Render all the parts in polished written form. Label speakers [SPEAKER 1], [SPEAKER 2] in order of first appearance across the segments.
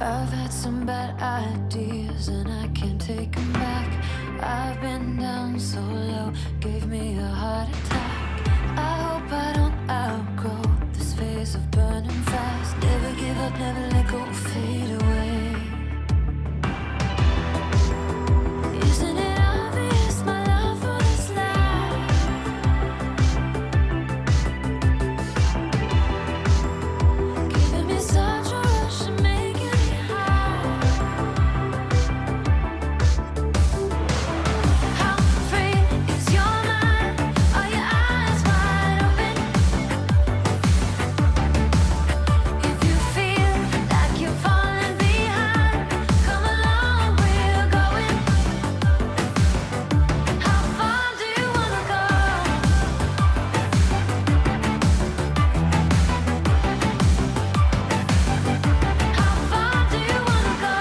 [SPEAKER 1] I've had some bad ideas and I can't take them back. I've been down so low, gave me a heart attack. I hope I don't outgrow this phase of burning fast. Never give up, never let go, fade away. Isn't it obvious my love for this life? Giving me such a rush and making me high. How free is your mind? Are your eyes wide open? If you feel like you're falling behind, come along, we're going. How far do you wanna go? How far do you wanna go?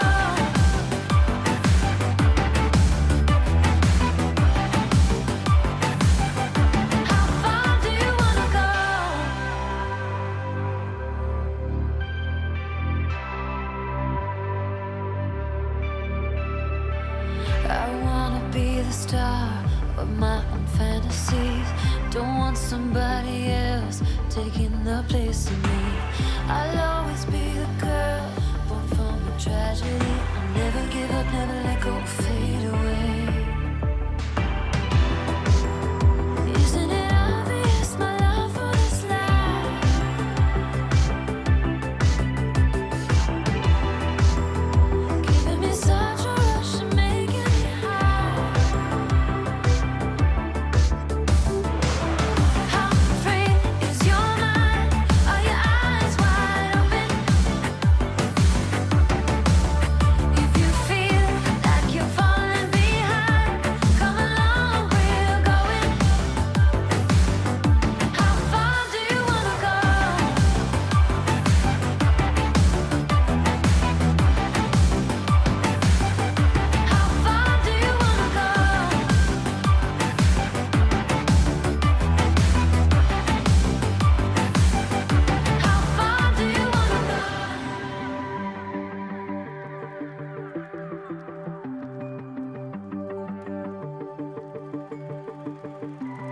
[SPEAKER 1] How far do you wanna go? I wanna be the star of my own fantasies. Don't want somebody else taking the place of me. I'll always be the girl born from a tragedy. I'll never give up, never let go, fade away. Isn't it obvious my love for this life? Giving me such a rush and making me high. How free is your mind? Are your eyes wide open? If you feel like you're falling behind, come along, we're going. How far do you wanna go? How far do you wanna go? How far do you wanna go?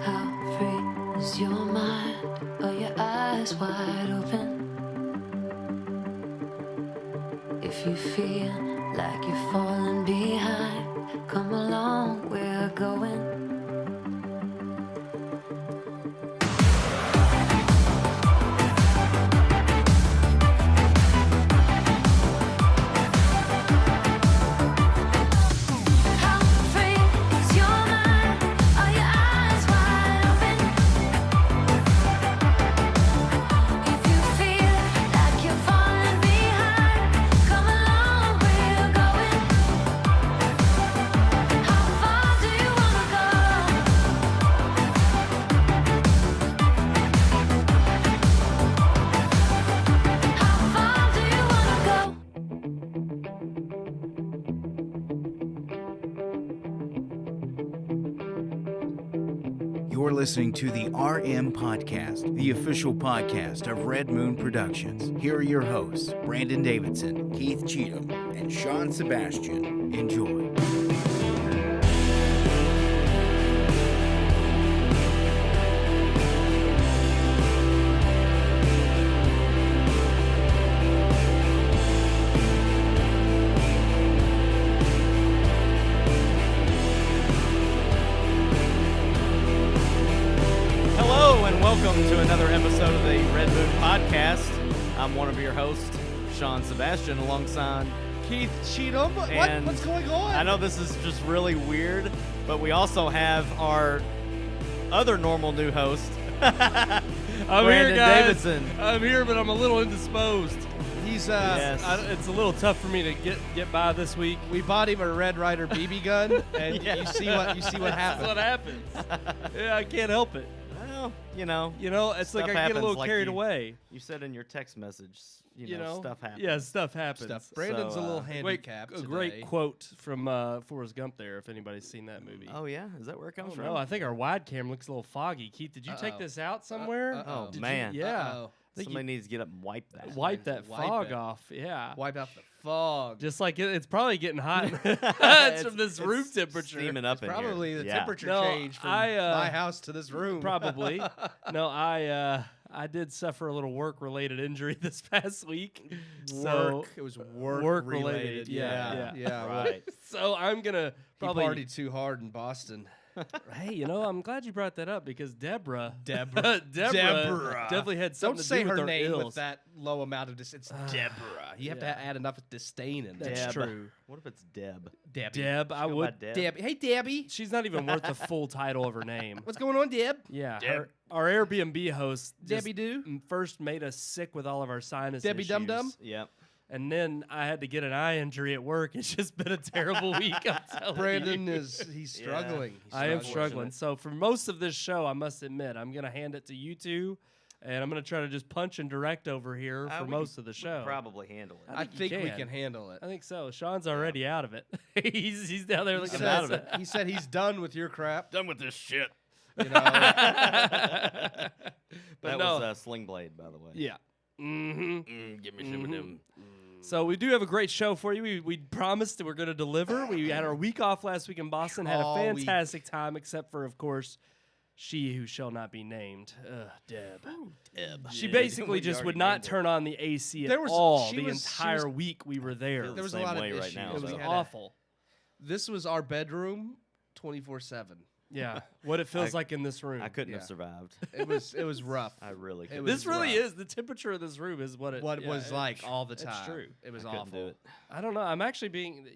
[SPEAKER 1] How free is your mind? Are your eyes wide open? If you feel like you're falling behind, come along, we're going. How free is your mind? Are your eyes wide open? If you feel like you're falling behind, come along, we're going. How far do you wanna go? How far do you wanna go?
[SPEAKER 2] You're listening to the RMPodcast, the official podcast of Red Moon Productions. Here are your hosts, Brandon Davidson,
[SPEAKER 3] Keith Cheatham, and Sean Sebastian.
[SPEAKER 2] enjoy.
[SPEAKER 4] Hello and welcome to another episode of the Red Moon Podcast. I'm one of your hosts, Sean Sebastian, alongside
[SPEAKER 5] Keith Cheatham.
[SPEAKER 4] And
[SPEAKER 5] What's going on?
[SPEAKER 4] I know this is just really weird, but we also have our other normal new host,
[SPEAKER 5] I'm
[SPEAKER 4] Brandon
[SPEAKER 5] here, guys.
[SPEAKER 4] Davidson.
[SPEAKER 5] I'm here, but I'm a little indisposed. He's
[SPEAKER 4] Yes.
[SPEAKER 5] it's a little tough for me to get by this week.
[SPEAKER 6] We bought him a Red Ryder BB gun, and
[SPEAKER 4] Yeah.
[SPEAKER 6] you see what happens.
[SPEAKER 5] That's what happens. Yeah, I can't help it.
[SPEAKER 4] Well, Well, you know,
[SPEAKER 5] it's like
[SPEAKER 4] stuff
[SPEAKER 5] I get a
[SPEAKER 4] happens,
[SPEAKER 5] little
[SPEAKER 4] like
[SPEAKER 5] carried
[SPEAKER 4] you-
[SPEAKER 5] away.
[SPEAKER 4] You said in your text message, you know, stuff happens.
[SPEAKER 5] Yeah, stuff happens.
[SPEAKER 6] Brandon's
[SPEAKER 4] So,
[SPEAKER 6] a little
[SPEAKER 5] Great,
[SPEAKER 6] handicapped
[SPEAKER 5] a
[SPEAKER 6] today.
[SPEAKER 5] great quote from Forrest Gump there, if anybody's seen that movie.
[SPEAKER 4] Oh yeah, is that where it comes from?
[SPEAKER 5] No, I think our wide cam looks a little foggy. Keith, did you take
[SPEAKER 6] Uh-oh.
[SPEAKER 5] this out somewhere?
[SPEAKER 4] Oh,
[SPEAKER 5] Did you-
[SPEAKER 4] man.
[SPEAKER 5] yeah.
[SPEAKER 6] Uh-oh.
[SPEAKER 5] I think
[SPEAKER 4] Somebody needs to get up and wipe that.
[SPEAKER 5] wipe that
[SPEAKER 6] Wipe
[SPEAKER 5] fog
[SPEAKER 6] it.
[SPEAKER 5] off. Yeah.
[SPEAKER 6] Wipe out the fog.
[SPEAKER 5] Just like it's probably getting hot. It's from this room
[SPEAKER 4] It's
[SPEAKER 5] temperature.
[SPEAKER 4] steaming up in here.
[SPEAKER 6] Probably the
[SPEAKER 4] Yeah.
[SPEAKER 6] temperature
[SPEAKER 5] No,
[SPEAKER 6] change from my house to this room.
[SPEAKER 5] Probably. No, I did suffer a little work-related injury this past week. So,
[SPEAKER 6] Work. It was work
[SPEAKER 5] work-related,
[SPEAKER 6] related.
[SPEAKER 5] yeah.
[SPEAKER 6] Yeah. Well,
[SPEAKER 4] Right.
[SPEAKER 5] so I'm gonna
[SPEAKER 6] he
[SPEAKER 5] probably.
[SPEAKER 6] partied too hard in Boston.
[SPEAKER 5] Hey, I'm glad you brought that up because Deborah
[SPEAKER 6] Deborah.
[SPEAKER 5] definitely had something
[SPEAKER 6] Don't
[SPEAKER 5] to
[SPEAKER 6] say
[SPEAKER 5] do with
[SPEAKER 6] her name
[SPEAKER 5] ills.
[SPEAKER 6] with that low amount of It's Deborah. You have to
[SPEAKER 5] yeah.
[SPEAKER 6] add enough disdain in there.
[SPEAKER 5] That's
[SPEAKER 4] Deb.
[SPEAKER 5] true.
[SPEAKER 4] What if it's Deb?
[SPEAKER 6] Debbie.
[SPEAKER 5] Deb, I
[SPEAKER 4] Go by
[SPEAKER 5] would.
[SPEAKER 4] Deb.
[SPEAKER 6] Debbie. Hey, Debbie.
[SPEAKER 5] She's not even worth the full title of her name.
[SPEAKER 6] What's going on, Deb?
[SPEAKER 5] Yeah,
[SPEAKER 4] Deb.
[SPEAKER 5] our Airbnb host just
[SPEAKER 6] Debbie Doo?
[SPEAKER 5] first made us sick with all of our sinus
[SPEAKER 6] Debbie
[SPEAKER 5] issues.
[SPEAKER 6] Dum Dum?
[SPEAKER 4] Yep.
[SPEAKER 5] And then I had to get an eye injury at work. It's just been a terrible week. I'm telling
[SPEAKER 6] Brandon
[SPEAKER 5] you.
[SPEAKER 6] he's struggling. He's
[SPEAKER 5] I am
[SPEAKER 6] struggling.
[SPEAKER 5] struggling. So for most of this show, I must admit, I'm gonna hand it to you two, and I'm gonna try to just punch and direct over here for
[SPEAKER 4] We
[SPEAKER 5] most
[SPEAKER 4] could-
[SPEAKER 5] of the
[SPEAKER 4] we could
[SPEAKER 5] show.
[SPEAKER 4] probably handle it.
[SPEAKER 6] I think we
[SPEAKER 5] can.
[SPEAKER 6] can handle it.
[SPEAKER 5] I think so. Sean's already out of it. he's down there
[SPEAKER 6] He
[SPEAKER 5] looking
[SPEAKER 6] said-
[SPEAKER 5] out of it.
[SPEAKER 6] He said he's done with your crap.
[SPEAKER 4] Done with this shit.
[SPEAKER 6] You know,
[SPEAKER 5] But
[SPEAKER 4] That
[SPEAKER 5] no,
[SPEAKER 4] was Sling Blade, by the way.
[SPEAKER 5] yeah. Mm-hmm.
[SPEAKER 4] Give me some of them.
[SPEAKER 5] So we do have a great show for you. We promised that we're going to deliver. We had our week off last week in Boston. Had a
[SPEAKER 6] All week.
[SPEAKER 5] fantastic time, except for, of course, she who shall not be named, Deb.
[SPEAKER 4] Deb.
[SPEAKER 5] She
[SPEAKER 6] Yeah,
[SPEAKER 5] basically
[SPEAKER 4] we
[SPEAKER 5] just
[SPEAKER 4] already
[SPEAKER 5] would not
[SPEAKER 4] named her.
[SPEAKER 5] turn on the AC at
[SPEAKER 6] There was-
[SPEAKER 5] all
[SPEAKER 6] she
[SPEAKER 5] the
[SPEAKER 6] was- she
[SPEAKER 5] entire
[SPEAKER 6] was-
[SPEAKER 5] week we were there.
[SPEAKER 4] Feel
[SPEAKER 6] there was
[SPEAKER 4] the
[SPEAKER 6] a
[SPEAKER 4] same
[SPEAKER 6] lot of
[SPEAKER 4] way right
[SPEAKER 6] issues.
[SPEAKER 4] now,
[SPEAKER 5] It was
[SPEAKER 4] so-
[SPEAKER 6] We had
[SPEAKER 5] awful.
[SPEAKER 6] This was our bedroom 24/7.
[SPEAKER 5] Yeah, what it feels
[SPEAKER 4] I-
[SPEAKER 5] like in this room.
[SPEAKER 4] I couldn't
[SPEAKER 6] Yeah.
[SPEAKER 4] have survived.
[SPEAKER 6] It was rough.
[SPEAKER 4] I really
[SPEAKER 6] It
[SPEAKER 4] couldn't.
[SPEAKER 6] was
[SPEAKER 5] This really
[SPEAKER 6] rough.
[SPEAKER 5] is the temperature of this room is what it
[SPEAKER 6] What
[SPEAKER 5] yeah,
[SPEAKER 6] was
[SPEAKER 5] it-
[SPEAKER 6] like all the time.
[SPEAKER 5] It's true.
[SPEAKER 6] It was
[SPEAKER 4] I couldn't
[SPEAKER 6] awful.
[SPEAKER 4] do it.
[SPEAKER 5] I don't know. I'm actually being,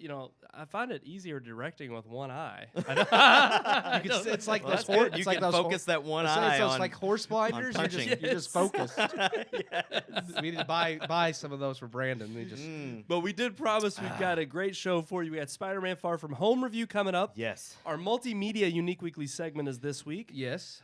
[SPEAKER 5] I find it easier directing with one eye.
[SPEAKER 6] You can it's like
[SPEAKER 4] Well,
[SPEAKER 6] those
[SPEAKER 4] that's good.
[SPEAKER 6] it's
[SPEAKER 4] You
[SPEAKER 6] like
[SPEAKER 4] can
[SPEAKER 6] those
[SPEAKER 4] focus that one
[SPEAKER 6] it's
[SPEAKER 4] eye
[SPEAKER 6] those
[SPEAKER 4] on.
[SPEAKER 6] like horse blinders. You
[SPEAKER 4] punching.
[SPEAKER 6] just focus.
[SPEAKER 4] Yes.
[SPEAKER 6] We need to buy some of those for Brandon. We just
[SPEAKER 5] But we did promise we've got a great show for you. We got Spider-Man Far From Home review coming up.
[SPEAKER 4] Yes.
[SPEAKER 5] Our multimedia unique weekly segment is this week.
[SPEAKER 6] yes.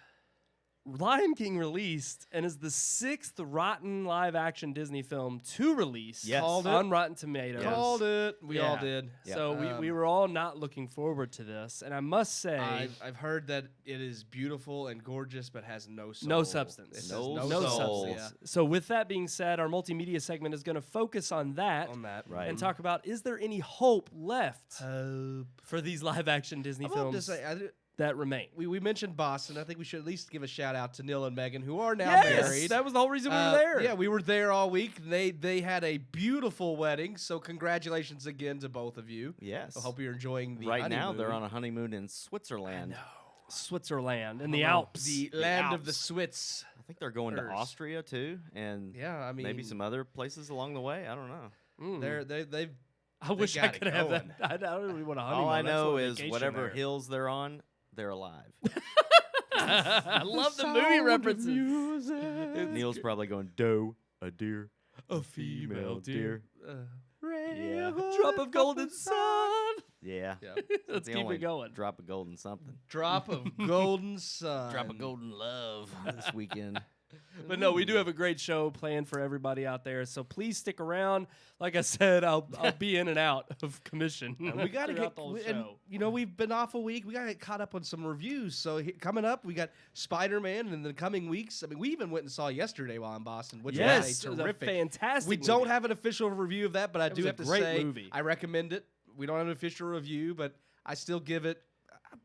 [SPEAKER 5] Lion King released and is the 6th rotten live-action Disney film to release
[SPEAKER 4] Yes.
[SPEAKER 6] Called it.
[SPEAKER 5] on Rotten Tomatoes.
[SPEAKER 4] Yes.
[SPEAKER 6] Called it. We all
[SPEAKER 5] Yeah.
[SPEAKER 6] did.
[SPEAKER 5] So we
[SPEAKER 6] Um,
[SPEAKER 5] were all not looking forward to this. And I must say,
[SPEAKER 6] I've heard that it is beautiful and gorgeous, but has no soul.
[SPEAKER 5] No substance.
[SPEAKER 6] It says
[SPEAKER 4] No
[SPEAKER 5] no
[SPEAKER 4] soul.
[SPEAKER 5] substance. So with that being said, our multimedia segment is going to focus on that.
[SPEAKER 6] Yeah, on that.
[SPEAKER 4] Right.
[SPEAKER 5] And talk about, is there any hope left
[SPEAKER 6] Hope.
[SPEAKER 5] for these live-action Disney
[SPEAKER 6] I'm about to
[SPEAKER 5] films
[SPEAKER 6] say,
[SPEAKER 5] that remain?
[SPEAKER 6] we mentioned Boston. I think we should at least give a shout out to Neil and Megan, who are now
[SPEAKER 5] Yes,
[SPEAKER 6] married.
[SPEAKER 5] that was the whole reason we were there.
[SPEAKER 6] Yeah, we were there all week. They had a beautiful wedding. So congratulations again to both of you.
[SPEAKER 4] Yes.
[SPEAKER 6] I hope you're enjoying the
[SPEAKER 4] Right now, they're
[SPEAKER 6] honeymoon.
[SPEAKER 4] on a honeymoon in Switzerland.
[SPEAKER 5] Switzerland and the Alps.
[SPEAKER 6] the land of the Swits.
[SPEAKER 4] I think they're going to
[SPEAKER 6] Ers.
[SPEAKER 4] Austria too, and
[SPEAKER 6] Yeah, I mean,
[SPEAKER 4] maybe some other places along the way. I don't know.
[SPEAKER 5] Mm.
[SPEAKER 6] they've
[SPEAKER 5] I wish I
[SPEAKER 6] got it
[SPEAKER 5] could have that.
[SPEAKER 6] going.
[SPEAKER 5] I don't really want to honeymoon.
[SPEAKER 4] All I
[SPEAKER 5] That's
[SPEAKER 4] know
[SPEAKER 5] what
[SPEAKER 4] is
[SPEAKER 5] vacation
[SPEAKER 4] whatever
[SPEAKER 5] there.
[SPEAKER 4] hills they're on, they're alive.
[SPEAKER 5] I love the movie references.
[SPEAKER 4] Neil's probably going, doe, a deer,
[SPEAKER 5] A female deer.
[SPEAKER 4] Yeah.
[SPEAKER 5] Drop of golden sun.
[SPEAKER 4] Yeah.
[SPEAKER 6] Yeah.
[SPEAKER 5] Let's
[SPEAKER 4] The
[SPEAKER 5] keep
[SPEAKER 4] only
[SPEAKER 5] it going.
[SPEAKER 4] Drop of golden something.
[SPEAKER 6] Drop of golden sun.
[SPEAKER 4] Drop of golden love this weekend.
[SPEAKER 5] But no, we do have a great show planned for everybody out there. So please stick around. Like I said, I'll be in and out of commission.
[SPEAKER 6] And we got to
[SPEAKER 5] throughout
[SPEAKER 6] get,
[SPEAKER 5] the whole
[SPEAKER 6] and,
[SPEAKER 5] show.
[SPEAKER 6] we've been off a week. We got to get caught up on some reviews. So coming up, we got Spider-Man in the coming weeks. I mean, we even went and saw yesterday while in Boston, which
[SPEAKER 5] Yes,
[SPEAKER 6] was
[SPEAKER 5] it
[SPEAKER 6] a
[SPEAKER 5] was a
[SPEAKER 6] terrific.
[SPEAKER 5] fantastic
[SPEAKER 6] We don't
[SPEAKER 5] movie.
[SPEAKER 6] have an official review of that, but I
[SPEAKER 5] It
[SPEAKER 6] do
[SPEAKER 5] was a
[SPEAKER 6] have to
[SPEAKER 5] great
[SPEAKER 6] say
[SPEAKER 5] movie.
[SPEAKER 6] I recommend it. We don't have an official review, but I still give it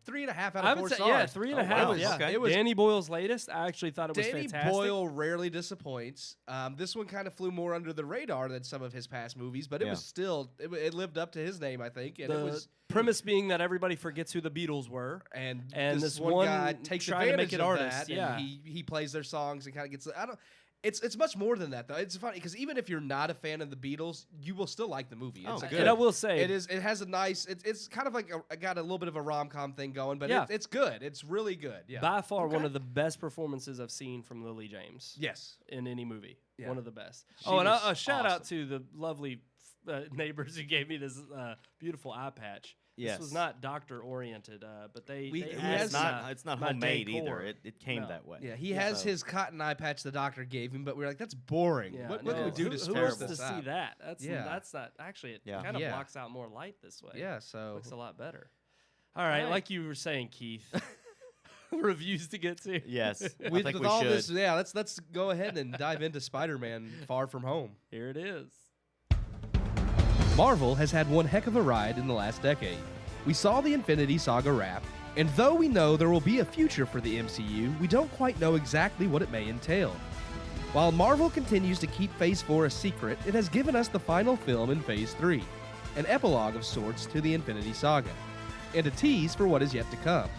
[SPEAKER 6] 3.5 out
[SPEAKER 5] I
[SPEAKER 6] of
[SPEAKER 5] would
[SPEAKER 6] 4
[SPEAKER 5] say,
[SPEAKER 6] stars.
[SPEAKER 5] yeah, 3.5.
[SPEAKER 4] wow.
[SPEAKER 5] Yeah.
[SPEAKER 4] Okay.
[SPEAKER 6] It was
[SPEAKER 5] Danny Boyle's latest. I actually thought it was
[SPEAKER 6] Danny
[SPEAKER 5] fantastic.
[SPEAKER 6] Boyle rarely disappoints. This one kind of flew more under the radar than some of his past movies, but it
[SPEAKER 4] Yeah.
[SPEAKER 6] was still it lived up to his name, I think, and
[SPEAKER 5] The
[SPEAKER 6] it was.
[SPEAKER 5] premise being that everybody forgets who the Beatles were.
[SPEAKER 6] And
[SPEAKER 5] this
[SPEAKER 6] one
[SPEAKER 5] one
[SPEAKER 6] guy takes
[SPEAKER 5] trying to
[SPEAKER 6] advantage
[SPEAKER 5] make it
[SPEAKER 6] of
[SPEAKER 5] artist,
[SPEAKER 6] that,
[SPEAKER 5] yeah.
[SPEAKER 6] and he plays their songs and kind of gets. I don't. It's much more than that though. It's funny because even if you're not a fan of the Beatles, you will still like the movie.
[SPEAKER 4] Oh,
[SPEAKER 6] It's a
[SPEAKER 4] good.
[SPEAKER 5] And I will say,
[SPEAKER 6] It is. It has a nice. It's kind of like got a little bit of a rom-com thing going, but
[SPEAKER 5] Yeah.
[SPEAKER 6] it's good. It's really good. Yeah.
[SPEAKER 5] by far one of the best performances I've seen from Lily James
[SPEAKER 6] Yes.
[SPEAKER 5] in any movie.
[SPEAKER 6] Yeah.
[SPEAKER 5] One of the best.
[SPEAKER 6] She
[SPEAKER 5] Oh, and
[SPEAKER 6] was
[SPEAKER 5] a shout out
[SPEAKER 6] awesome.
[SPEAKER 5] to the lovely neighbors who gave me this beautiful eye patch.
[SPEAKER 4] Yes.
[SPEAKER 5] This was not doctor-oriented, but they
[SPEAKER 6] He
[SPEAKER 5] added
[SPEAKER 6] has-
[SPEAKER 4] It's not
[SPEAKER 5] my
[SPEAKER 4] homemade
[SPEAKER 5] decor.
[SPEAKER 4] either. It came
[SPEAKER 5] No.
[SPEAKER 4] that way.
[SPEAKER 6] Yeah, he has
[SPEAKER 4] So-
[SPEAKER 6] his cotton eye patch the doctor gave him, but we're like, that's boring.
[SPEAKER 5] Yeah,
[SPEAKER 6] what
[SPEAKER 5] no.
[SPEAKER 6] can we do to
[SPEAKER 5] who
[SPEAKER 6] spruce
[SPEAKER 5] wants
[SPEAKER 6] this
[SPEAKER 5] to
[SPEAKER 6] up?
[SPEAKER 5] see that? That's
[SPEAKER 6] Yeah.
[SPEAKER 5] that's not actually. It
[SPEAKER 4] Yeah.
[SPEAKER 5] kind of
[SPEAKER 6] Yeah.
[SPEAKER 5] blocks out more light this way.
[SPEAKER 6] Yeah, so
[SPEAKER 5] Looks a lot better. All right,
[SPEAKER 6] right.
[SPEAKER 5] like you were saying, Keith. Reviews to get to.
[SPEAKER 4] Yes, I
[SPEAKER 6] with
[SPEAKER 4] think we
[SPEAKER 6] all
[SPEAKER 4] should.
[SPEAKER 6] this, yeah, let's go ahead and dive into Spider-Man: Far From Home.
[SPEAKER 5] Here it is.
[SPEAKER 6] Marvel has had one heck of a ride in the last decade. We saw the Infinity Saga wrap, and though we know there will be a future for the MCU, we don't quite know exactly what it may entail. While Marvel continues to keep Phase 4 a secret, it has given us the final film in Phase 3, an epilogue of sorts to the Infinity Saga, and a tease for what is yet to come.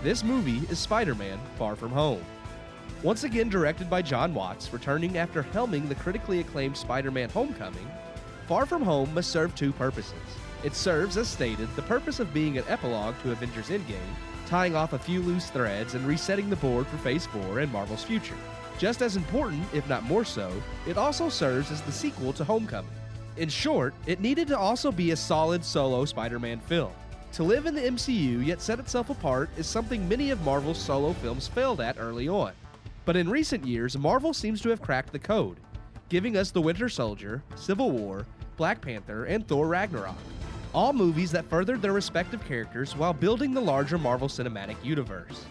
[SPEAKER 6] This movie is Spider-Man: Far From Home. Once again directed by John Watts, returning after helming the critically acclaimed Spider-Man: Homecoming, Far From Home must serve two purposes. It serves, as stated, the purpose of being an epilogue to Avengers Endgame, tying off a few loose threads and resetting the board for Phase 4 and Marvel's future. Just as important, if not more so, it also serves as the sequel to Homecoming. In short, it needed to also be a solid solo Spider-Man film. To live in the MCU yet set itself apart is something many of Marvel's solo films failed at early on. But in recent years, Marvel seems to have cracked the code, giving us The Winter Soldier, Civil War, Black Panther, and Thor Ragnarok. All movies that furthered their respective characters while building the larger Marvel Cinematic Universe.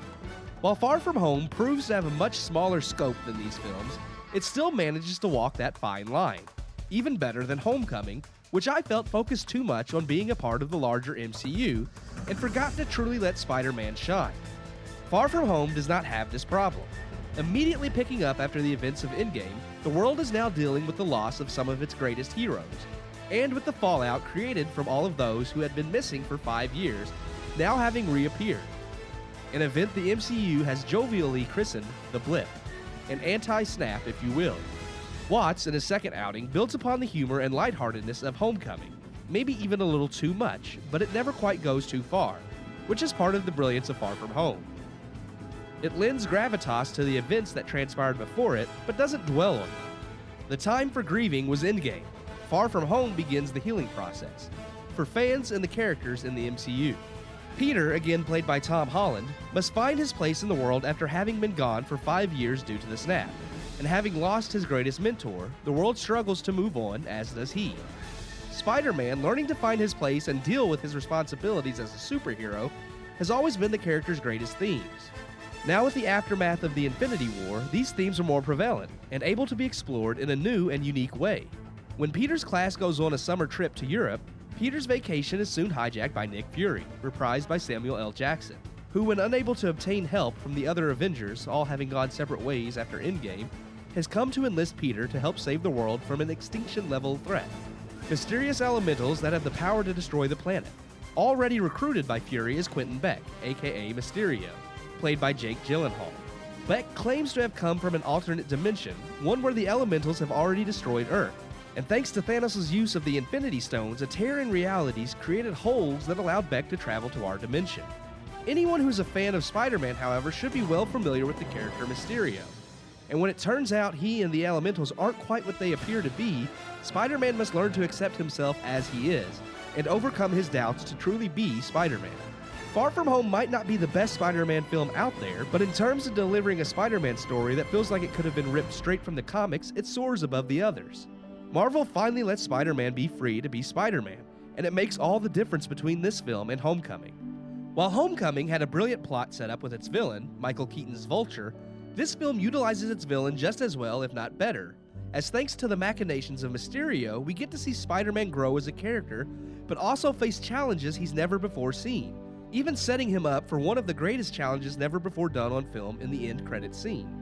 [SPEAKER 6] While Far From Home proves to have a much smaller scope than these films, it still manages to walk that fine line. Even better than Homecoming, which I felt focused too much on being a part of the larger MCU and forgot to truly let Spider-Man shine. Far From Home does not have this problem. Immediately picking up after the events of Endgame, the world is now dealing with the loss of some of its greatest heroes, and with the fallout created from all of those who had been missing for 5 years, now having reappeared. An event the MCU has jovially christened the Blip, an anti-snap if you will. Watts, in his second outing, builds upon the humor and lightheartedness of Homecoming, maybe even a little too much, but it never quite goes too far, which is part of the brilliance of Far From Home. It lends gravitas to the events that transpired before it, but doesn't dwell on them. The time for grieving was Endgame. Far From Home begins the healing process, for fans and the characters in the MCU. Peter, again played by Tom Holland, must find his place in the world after having been gone for 5 years due to the snap. And having lost his greatest mentor, the world struggles to move on, as does he. Spider-Man, learning to find his place and deal with his responsibilities as a superhero, has always been the character's greatest themes. Now with the aftermath of the Infinity War, these themes are more prevalent and able to be explored in a new and unique way. When Peter's class goes on a summer trip to Europe, Peter's vacation is soon hijacked by Nick Fury, reprised by Samuel L. Jackson, who, when unable to obtain help from the other Avengers, all having gone separate ways after Endgame, has come to enlist Peter to help save the world from an extinction-level threat. Mysterious elementals that have the power to destroy the planet. Already recruited by Fury is Quentin Beck, aka Mysterio, played by Jake Gyllenhaal. Beck claims to have come from an alternate dimension, one where the elementals have already destroyed Earth. And thanks to Thanos' use of the Infinity Stones, a tear in realities created holes that allowed Beck to travel to our dimension. Anyone who's a fan of Spider-Man, however, should be well familiar with the character Mysterio. And when it turns out he and the elementals aren't quite what they appear to be, Spider-Man must learn to accept himself as he is, and overcome his doubts to truly be Spider-Man. Far From Home might not be the best Spider-Man film out there, but in terms of delivering a Spider-Man story that feels like it could have been ripped straight from the comics, it soars above the others. Marvel finally lets Spider-Man be free to be Spider-Man, and it makes all the difference between this film and Homecoming. While Homecoming had a brilliant plot set up with its villain, Michael Keaton's Vulture, this film utilizes its villain just as well, if not better, as thanks to the machinations of Mysterio, we get to see Spider-Man grow as a character, but also face challenges he's never before seen, even setting him up for one of the greatest challenges never before done on film in the end credits scene.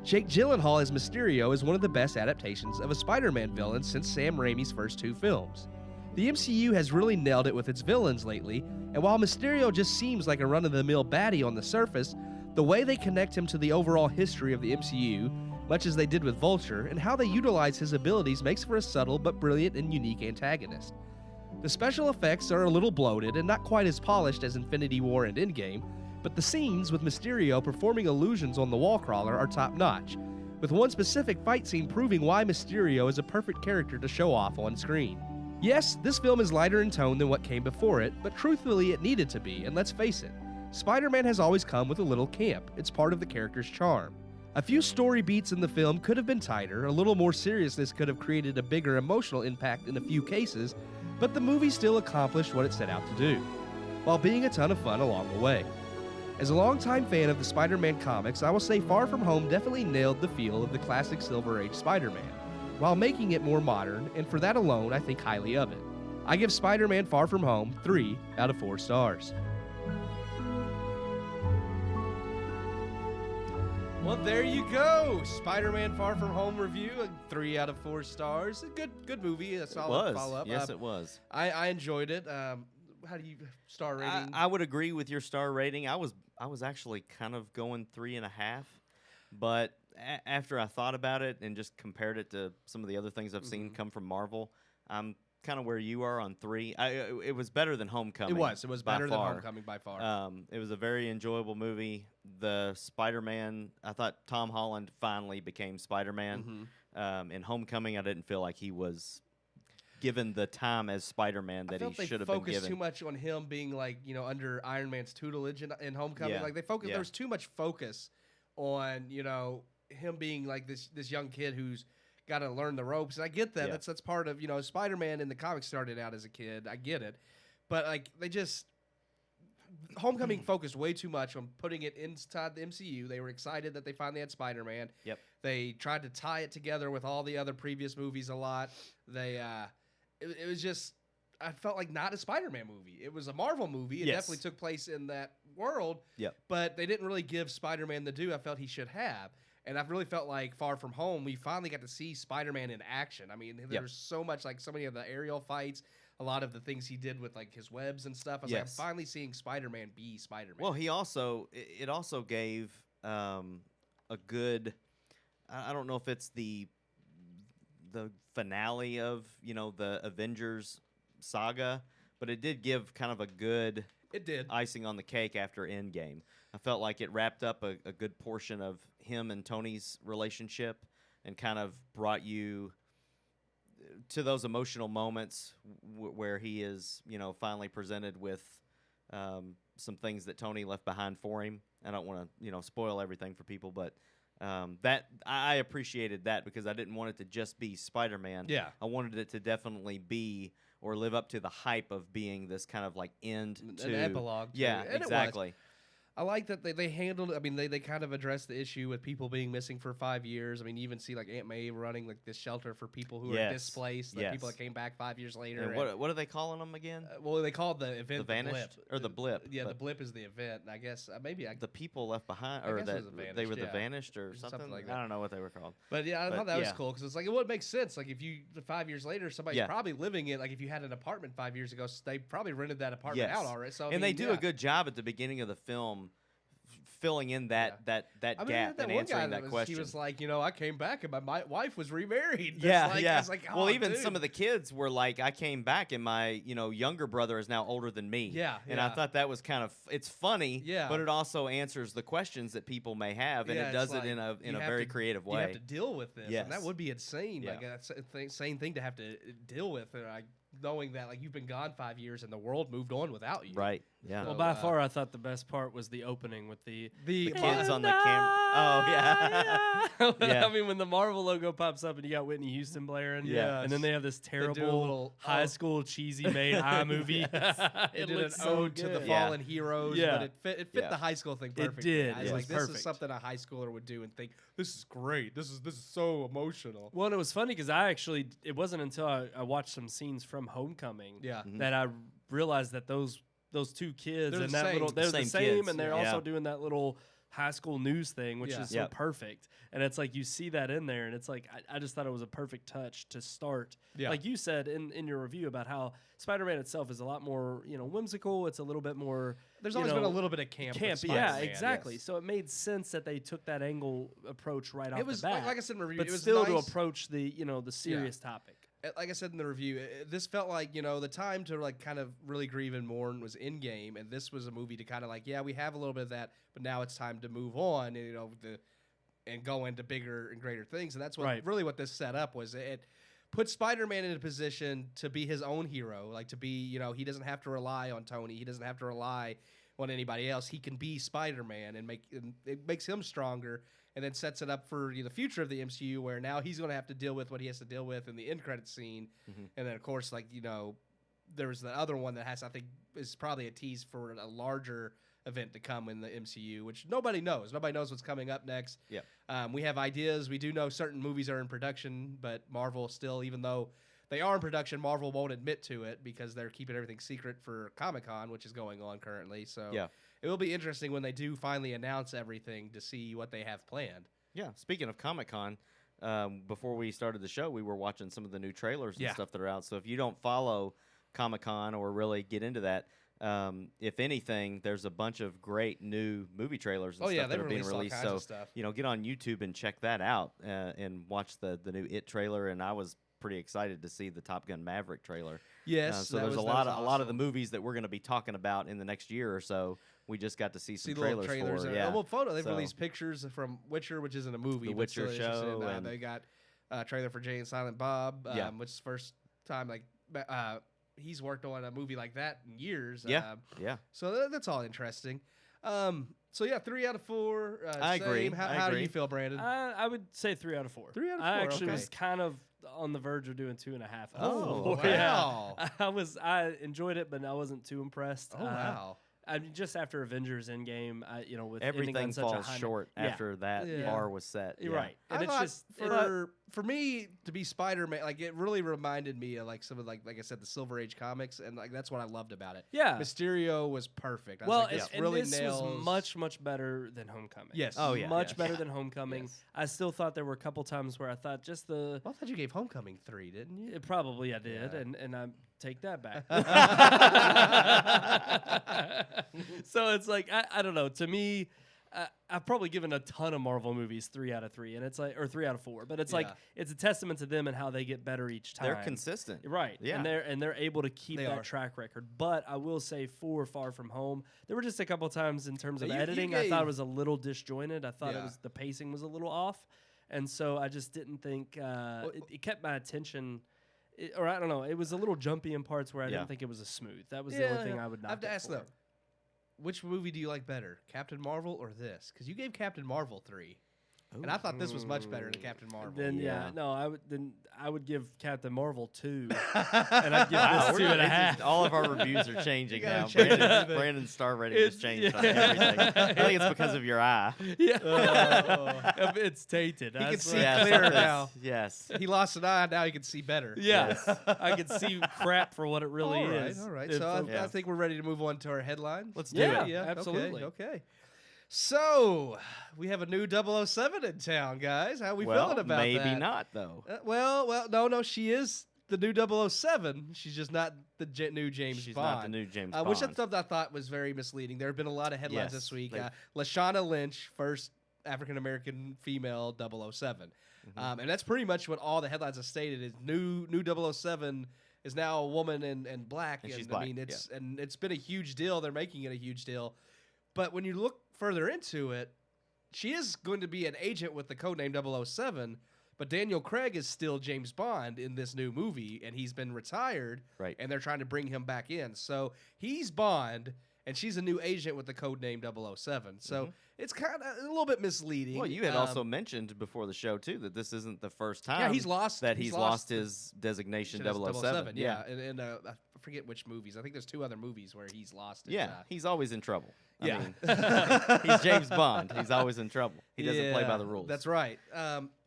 [SPEAKER 6] Jake Gyllenhaal as Mysterio is one of the best adaptations of a Spider-Man villain since Sam Raimi's first 2 films. The MCU has really nailed it with its villains lately, and while Mysterio just seems like a run-of-the-mill baddie on the surface, the way they connect him to the overall history of the MCU, much as they did with Vulture, and how they utilize his abilities makes for a subtle but brilliant and unique antagonist. The special effects are a little bloated and not quite as polished as Infinity War and Endgame, but the scenes with Mysterio performing illusions on the wall crawler are top-notch, with one specific fight scene proving why Mysterio is a perfect character to show off on screen. Yes, this film is lighter in tone than what came before it, but truthfully it needed to be, and let's face it, Spider-Man has always come with a little camp. It's part of the character's charm. A few story beats in the film could have been tighter, a little more seriousness could have created a bigger emotional impact in a few cases, but the movie still accomplished what it set out to do, while being a ton of fun along the way. As a longtime fan of the Spider-Man comics, I will say Far From Home definitely nailed the feel of the classic Silver Age Spider-Man, while making it more modern, and for that alone, I think highly of it. I give Spider-Man Far From Home 3 out of 4 stars. Well, there you go. Spider-Man Far From Home review, a 3 out of 4 stars. A good movie, a solid follow-up.
[SPEAKER 4] Yes, it was.
[SPEAKER 6] I enjoyed it. How do you star rating?
[SPEAKER 4] I would agree with your star rating. I was actually kind of going 3.5, but after I thought about it and just compared it to some of the other things I've seen come from Marvel, I'm kind of where you are on 3. It was better than Homecoming.
[SPEAKER 6] It was better than Homecoming by far.
[SPEAKER 4] It was a very enjoyable movie. The Spider-Man, I thought Tom Holland finally became Spider-Man. In Homecoming, I didn't feel like he was given the time as Spider-Man that he should have been given.
[SPEAKER 6] They focused too much on him being under Iron Man's tutelage in Homecoming.
[SPEAKER 4] Yeah.
[SPEAKER 6] Like they focused,
[SPEAKER 4] Yeah.
[SPEAKER 6] there was too much focus on him being like this young kid who's got to learn the ropes. And I get that.
[SPEAKER 4] Yeah.
[SPEAKER 6] That's part of Spider-Man in the comics started out as a kid. I get it, but Homecoming focused way too much on putting it inside the MCU. They were excited that they finally had Spider-Man.
[SPEAKER 4] Yep.
[SPEAKER 6] They tried to tie it together with all the other previous movies a lot. It was just, I felt like not a Spider-Man movie. It was a Marvel movie. It
[SPEAKER 4] Yes.
[SPEAKER 6] definitely took place in that world.
[SPEAKER 4] Yep.
[SPEAKER 6] But they didn't really give Spider-Man the due I felt he should have. And I really felt like Far From Home, we finally got to see Spider-Man in action. I mean, there's so much, so many of the aerial fights, a lot of the things he did with his webs and stuff. I was like, I'm finally seeing Spider-Man be Spider-Man.
[SPEAKER 4] Well, it also gave a good, I don't know if it's the finale of the Avengers saga, but it did give kind of a good icing on the cake after Endgame. I felt like it wrapped up a good portion of him and Tony's relationship and kind of brought you to those emotional moments where he is, finally presented with some things that Tony left behind for him. I don't want to, spoil everything for people, but that I appreciated that because I didn't want it to just be Spider-Man.
[SPEAKER 6] Yeah.
[SPEAKER 4] I wanted it to definitely be or live up to the hype of being this kind of end to
[SPEAKER 6] an epilogue.
[SPEAKER 4] Yeah,
[SPEAKER 6] And
[SPEAKER 4] exactly.
[SPEAKER 6] I like that they handled it. I mean, they kind of addressed the issue with people being missing for 5 years. I mean, you even see Aunt May running this shelter for people who are displaced, people that came back 5 years later.
[SPEAKER 4] And what are they calling them again?
[SPEAKER 6] Well, they called the event
[SPEAKER 4] the Vanished
[SPEAKER 6] blip.
[SPEAKER 4] or the blip.
[SPEAKER 6] Yeah, the blip is the event. I guess
[SPEAKER 4] the people left behind,
[SPEAKER 6] I
[SPEAKER 4] or
[SPEAKER 6] guess it was the
[SPEAKER 4] they were
[SPEAKER 6] Vanished,
[SPEAKER 4] the Vanished or something
[SPEAKER 6] like that.
[SPEAKER 4] I don't know what they were called.
[SPEAKER 6] But yeah, I thought that was cool because it's it makes sense. If you 5 years later, somebody's probably living it. If you had an apartment 5 years ago, they probably rented that apartment out already. So
[SPEAKER 4] they do a good job at the beginning of the film filling in that gap and answering that question.
[SPEAKER 6] He was like, I came back and my wife was remarried.
[SPEAKER 4] I was
[SPEAKER 6] like,
[SPEAKER 4] well, even some of the kids were like, I came back and my younger brother is now older than me. And I thought that was kind of it's funny. But it also answers the questions that people may have, and it does it in a very creative way.
[SPEAKER 6] You have to deal with this, and that would be insane.
[SPEAKER 4] Yeah.
[SPEAKER 6] That's a insane thing to have to deal with. Knowing that you've been gone 5 years and the world moved on without you.
[SPEAKER 4] Right. Yeah.
[SPEAKER 5] Well, by far, I thought the best part was the opening with the
[SPEAKER 4] kids on the camera. Oh yeah.
[SPEAKER 5] Yeah. I mean, when the Marvel logo pops up and you got Whitney Houston blaring, and then they have this terrible high school cheesy made iMovie.
[SPEAKER 6] It did an ode to the fallen heroes, but it fit the high school thing perfectly.
[SPEAKER 5] It did.
[SPEAKER 6] I was like, this is something a high schooler would do and think, this is great. This is so emotional.
[SPEAKER 5] Well, and it was funny because it wasn't until I watched some scenes from Homecoming that I realized that those two kids
[SPEAKER 6] They're
[SPEAKER 5] and
[SPEAKER 6] the
[SPEAKER 5] that
[SPEAKER 6] same.
[SPEAKER 5] little they're the
[SPEAKER 4] Same
[SPEAKER 5] same
[SPEAKER 4] kids.
[SPEAKER 5] and they're also doing that little high school news thing, which is so perfect. And it's you see that in there, and it's I just thought it was a perfect touch to start. Like you said in your review about how Spider-Man itself is a lot more whimsical. It's a little bit more.
[SPEAKER 6] There's always been a little bit of camp.
[SPEAKER 5] Yeah, exactly. So it made sense that they took that angle approach right off the bat.
[SPEAKER 6] Like I said in the review,
[SPEAKER 5] but
[SPEAKER 6] it was
[SPEAKER 5] still
[SPEAKER 6] nice
[SPEAKER 5] to approach the the serious topic.
[SPEAKER 6] Like I said in the review, this felt like, the time to kind of really grieve and mourn was Endgame, and this was a movie to kind of we have a little bit of that, but now it's time to move on, and and go into bigger and greater things, and that's what really what this set up was. put Spider-Man in a position to be his own hero, like to be, he doesn't have to rely on Tony. He doesn't have to rely on anybody else. He can be Spider-Man and it makes him stronger, and then sets it up for the future of the MCU, where now he's going to have to deal with what he has to deal with in the end credit scene. And then, of course, there's the other one that I think is probably a tease for a larger event to come in the MCU, which nobody knows. Nobody knows what's coming up next. We have ideas. We do know certain movies are in production, but Marvel still, even though they are in production, Marvel won't admit to it because they're keeping everything secret for Comic-Con, which is going on currently. So it will be interesting when they do finally announce everything to see what they have planned.
[SPEAKER 4] Yeah, speaking of Comic-Con, before we started the show, we were watching some of the new trailers and stuff that are out. So if you don't follow Comic-Con or really get into that, if anything, there's a bunch of great new movie trailers and stuff that are being released. So, get on YouTube and check that out and watch the new It trailer. And I was pretty excited to see the Top Gun Maverick trailer.
[SPEAKER 6] Yes,
[SPEAKER 4] so there's a lot of the movies that we're going to be talking about in the next year or so. We just got to see some trailers for.
[SPEAKER 6] They've released pictures from Witcher, which isn't a movie.
[SPEAKER 4] The Witcher show.
[SPEAKER 6] And they got a trailer for Jay and Silent Bob, which is the first time he's worked on a movie like that in years. So that's all interesting. 3 out of 4.
[SPEAKER 4] I agree.
[SPEAKER 6] How do you feel, Brandon?
[SPEAKER 5] I would say 3 out of 4.
[SPEAKER 6] 3 out of 4.
[SPEAKER 5] I actually was kind of on the verge of doing 2.5.
[SPEAKER 6] Oh, wow.
[SPEAKER 5] Yeah. I enjoyed it, but I wasn't too impressed.
[SPEAKER 6] Oh, wow.
[SPEAKER 5] I mean, just after Avengers Endgame, with
[SPEAKER 4] everything falls short after that bar was set.
[SPEAKER 5] You're right, and
[SPEAKER 6] it's just for me to be Spider-Man. It really reminded me of some of like I said, the Silver Age comics, and that's what I loved about it.
[SPEAKER 5] Yeah,
[SPEAKER 6] Mysterio was perfect.
[SPEAKER 5] This was much better than Homecoming.
[SPEAKER 6] Yes,
[SPEAKER 5] much better than Homecoming. Yes. I still thought there were a couple times where I thought I
[SPEAKER 6] thought you gave Homecoming 3, didn't you?
[SPEAKER 5] Probably I did, and I take that back. So it's I don't know. To me, I've probably given a ton of Marvel movies 3 out of 3, and it's or 3 out of 4. But it's it's a testament to them and how they get better each time.
[SPEAKER 4] They're consistent,
[SPEAKER 5] right?
[SPEAKER 4] Yeah,
[SPEAKER 5] and they're able to keep that track record. But I will say, for Far From Home, there were just a couple times in terms of editing I thought it was a little disjointed. I thought the pacing was a little off, and so I just didn't think it kept my attention. Or I don't know, it was a little jumpy in parts where I didn't think it was as smooth. That was the only thing I would not.
[SPEAKER 6] I have to ask though, which movie do you like better, Captain Marvel or this? Because you gave Captain Marvel 3, and I thought this was much better than Captain Marvel.
[SPEAKER 5] Then I would give Captain Marvel 2, and I'd give this 2.5.
[SPEAKER 4] All of our reviews are changing now. Brandon's star rating has changed on everything. I think it's because of your eye.
[SPEAKER 5] Yeah, it's tainted.
[SPEAKER 6] He can see clearer now.
[SPEAKER 4] Yes,
[SPEAKER 6] he lost an eye. Now he can see better.
[SPEAKER 5] Yes, I can see crap for what it really is.
[SPEAKER 6] All right. So I think we're ready to move on to our headlines.
[SPEAKER 4] Let's do it.
[SPEAKER 5] Yeah, absolutely.
[SPEAKER 6] Okay. So, we have a new 007 in town, guys. How are we feeling about that?
[SPEAKER 4] Maybe not, though.
[SPEAKER 6] No, she is the new 007. She's just not the new James Bond.
[SPEAKER 4] She's not the new James Bond.
[SPEAKER 6] Which I thought was very misleading. There have been a lot of headlines this week. Lashana Lynch, first African-American female 007. And that's pretty much what all the headlines have stated is new 007 is now a woman and black.
[SPEAKER 4] And she's black.
[SPEAKER 6] I mean, it's been a huge deal. They're making it a huge deal. But when you look further into it, she is going to be an agent with the codename 007, but Daniel Craig is still James Bond in this new movie, and he's been retired,
[SPEAKER 4] right?
[SPEAKER 6] And they're trying to bring him back in. So he's Bond, and she's a new agent with the codename 007. So it's kind of a little bit misleading.
[SPEAKER 4] Well, you had also mentioned before the show, too, that this isn't the first time
[SPEAKER 6] he's lost
[SPEAKER 4] his designation 007.
[SPEAKER 6] Yeah. And I forget which movies. I think there's 2 other movies where he's lost it.
[SPEAKER 4] Yeah, he's always in trouble.
[SPEAKER 6] I
[SPEAKER 4] mean, he's James Bond. He's always in trouble. He doesn't play by the rules.
[SPEAKER 6] That's right.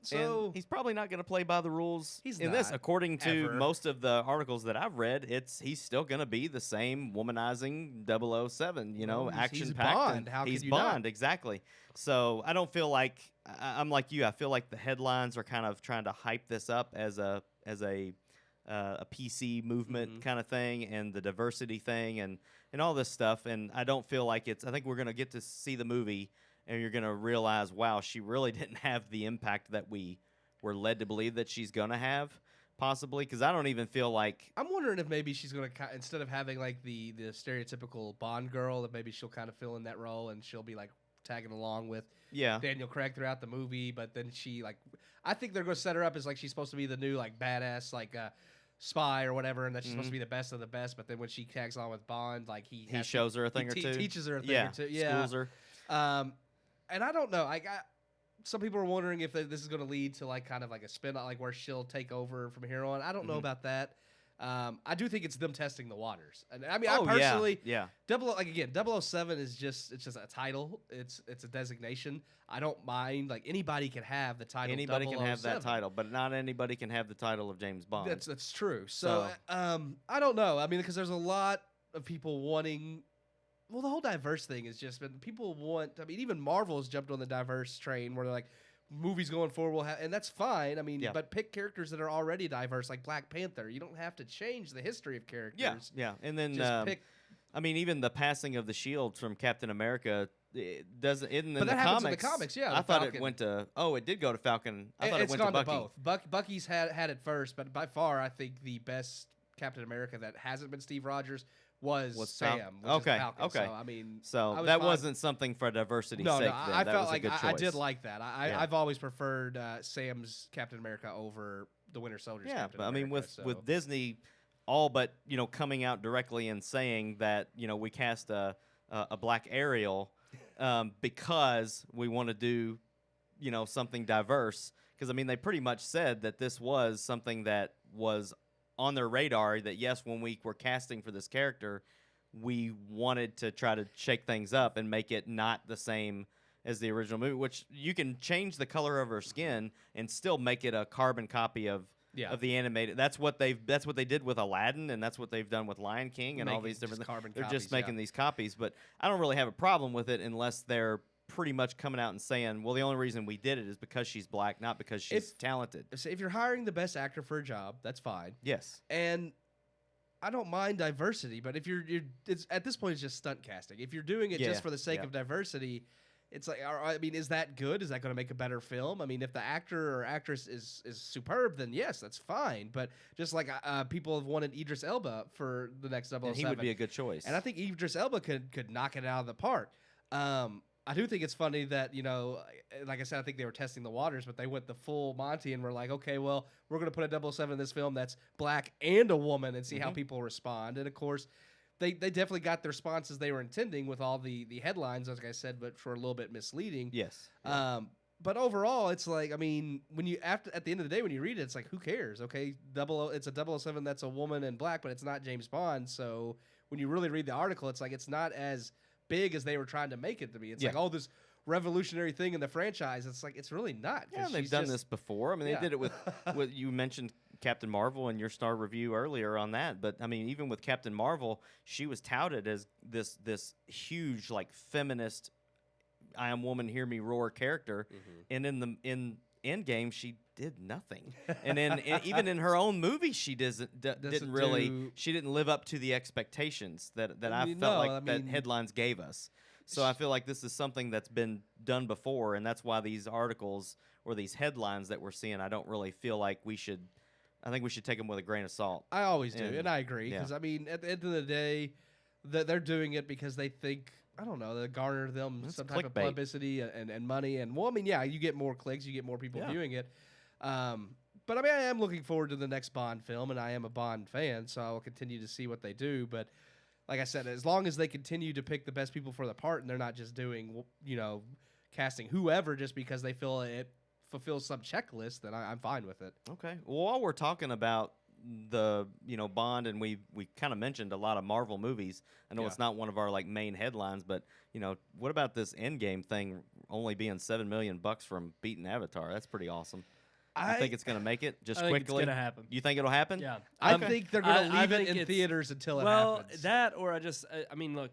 [SPEAKER 6] So
[SPEAKER 4] and he's probably not going to play by the rules
[SPEAKER 6] in
[SPEAKER 4] this. According to most of the articles that I've read, he's still going to be the same womanizing 007. Action-packed. He's Bond, exactly. So I don't feel like I'm like you. I feel like the headlines are kind of trying to hype this up as a PC movement kind of thing, and the diversity thing, and all this stuff. And I don't feel like I think we're going to get to see the movie, and you're going to realize, wow, she really didn't have the impact that we were led to believe that she's going to have, possibly. Because I don't even feel like...
[SPEAKER 6] I'm wondering if maybe she's going to, instead of having like the stereotypical Bond girl, that maybe she'll kind of fill in that role, and she'll be like tagging along with
[SPEAKER 4] Yeah.
[SPEAKER 6] Daniel Craig throughout the movie. But then she I think they're going to set her up as like she's supposed to be the new like badass like spy or whatever, and that she's supposed to be the best of the best. But then when she tags along with Bond, like he
[SPEAKER 4] shows her a thing or two,
[SPEAKER 6] teaches her a thing or two,
[SPEAKER 4] schools her.
[SPEAKER 6] And I don't know. Some people are wondering if this is going to lead to like kind of like a spin, like where she'll take over from here on. I don't know about that. I do think it's them testing the waters. And I mean, I personally, 007 is just a title. It's a designation. I don't mind. Like anybody can have the title.
[SPEAKER 4] Anybody can have that title, but not anybody can have the title of James Bond.
[SPEAKER 6] That's true. So I don't know. I mean, because there's a lot of people wanting. Well, the whole diverse thing has just been people want. I mean, even Marvel has jumped on the diverse train where they're like, movies going forward will have, and that's fine. I mean, but pick characters that are already diverse, like Black Panther. You don't have to change the history of characters.
[SPEAKER 4] Yeah. And then
[SPEAKER 6] just pick.
[SPEAKER 4] I mean, even the passing of the shield from Captain America doesn't. In
[SPEAKER 6] but
[SPEAKER 4] the
[SPEAKER 6] that
[SPEAKER 4] comics,
[SPEAKER 6] happens in the comics. Yeah,
[SPEAKER 4] I thought it went to. Oh, it did go to Falcon. I thought it went
[SPEAKER 6] gone
[SPEAKER 4] to Bucky.
[SPEAKER 6] both. Bucky's had it first, but by far, I think the best Captain America that hasn't been Steve Rogers was Sam.
[SPEAKER 4] Okay.
[SPEAKER 6] So, I mean,
[SPEAKER 4] that wasn't something for diversity's sake.
[SPEAKER 6] No, I felt like I did like that. I've always preferred Sam's Captain America over the Winter Soldier's Captain America.
[SPEAKER 4] I mean, with Disney, all but coming out directly and saying that we cast a black Ariel because we want to do something diverse. Because I mean, they pretty much said that this was something that was on their radar, that yes, when we were casting for this character, we wanted to try to shake things up and make it not the same as the original movie, which you can change the color of her skin and still make it a carbon copy of the animated. That's what they did with Aladdin, and that's what they've done with Lion King and all these different
[SPEAKER 6] carbon
[SPEAKER 4] They're
[SPEAKER 6] copies,
[SPEAKER 4] just making these copies, but I don't really have a problem with it unless they're pretty much coming out and saying, well, the only reason we did it is because she's black, not because she's talented.
[SPEAKER 6] If you're hiring the best actor for a job, that's fine.
[SPEAKER 4] Yes.
[SPEAKER 6] And I don't mind diversity, but if it's at this point, it's just stunt casting. If you're doing it just for the sake of diversity, it's like, I mean, is that good? Is that going to make a better film? I mean, if the actor or actress is superb, then yes, that's fine. But just like people have wanted Idris Elba for the next 007.
[SPEAKER 4] And he would be a good choice.
[SPEAKER 6] And I think Idris Elba could knock it out of the park. I do think it's funny that, like I said, I think they were testing the waters, but they went the full Monty and were like, okay, well, we're going to put a 007 in this film that's black and a woman and see how people respond. And, of course, they definitely got the responses they were intending with all the headlines, as I said, but for a little bit misleading.
[SPEAKER 4] Yes.
[SPEAKER 6] But overall, it's like, I mean, at the end of the day, when you read it, it's like, who cares? Okay, it's a 007 that's a woman and black, but it's not James Bond. So when you really read the article, it's like it's not as big as they were trying to make it to be. It's like, oh, this revolutionary thing in the franchise. It's like, it's really not.
[SPEAKER 4] Yeah, they've done this before. I mean, they did it with you mentioned Captain Marvel in your star review earlier on that. But I mean, even with Captain Marvel, she was touted as this huge, like, feminist, I am woman, hear me roar character. And in Endgame, she did nothing. And then even in her own movie, she didn't live up to the expectations that I felt that headlines gave us. So I feel like this is something that's been done before, and that's why these articles or these headlines that we're seeing, I don't really feel like we should. I think we should take them with a grain of salt.
[SPEAKER 6] I always do, and I agree, because I mean, at the end of the day, they're doing it because they think, I don't know, they garner them some type of publicity and money. And, well, I mean, yeah, you get more clicks, you get more people viewing it. But, I mean, I am looking forward to the next Bond film, and I am a Bond fan, so I will continue to see what they do. But, like I said, as long as they continue to pick the best people for the part and they're not just doing, casting whoever just because they feel it fulfills some checklist, then I'm fine with it.
[SPEAKER 4] Okay. Well, while we're talking about the Bond, and we kind of mentioned a lot of Marvel movies. I know it's not one of our like main headlines, but what about this Endgame thing only being $7 million from beating Avatar? That's pretty awesome. I think it's going to make it just quickly.
[SPEAKER 5] It's going to happen.
[SPEAKER 4] You think it'll happen?
[SPEAKER 5] Yeah.
[SPEAKER 6] I think they're going to leave it in theaters until it happens.
[SPEAKER 5] Well, that or I mean, look,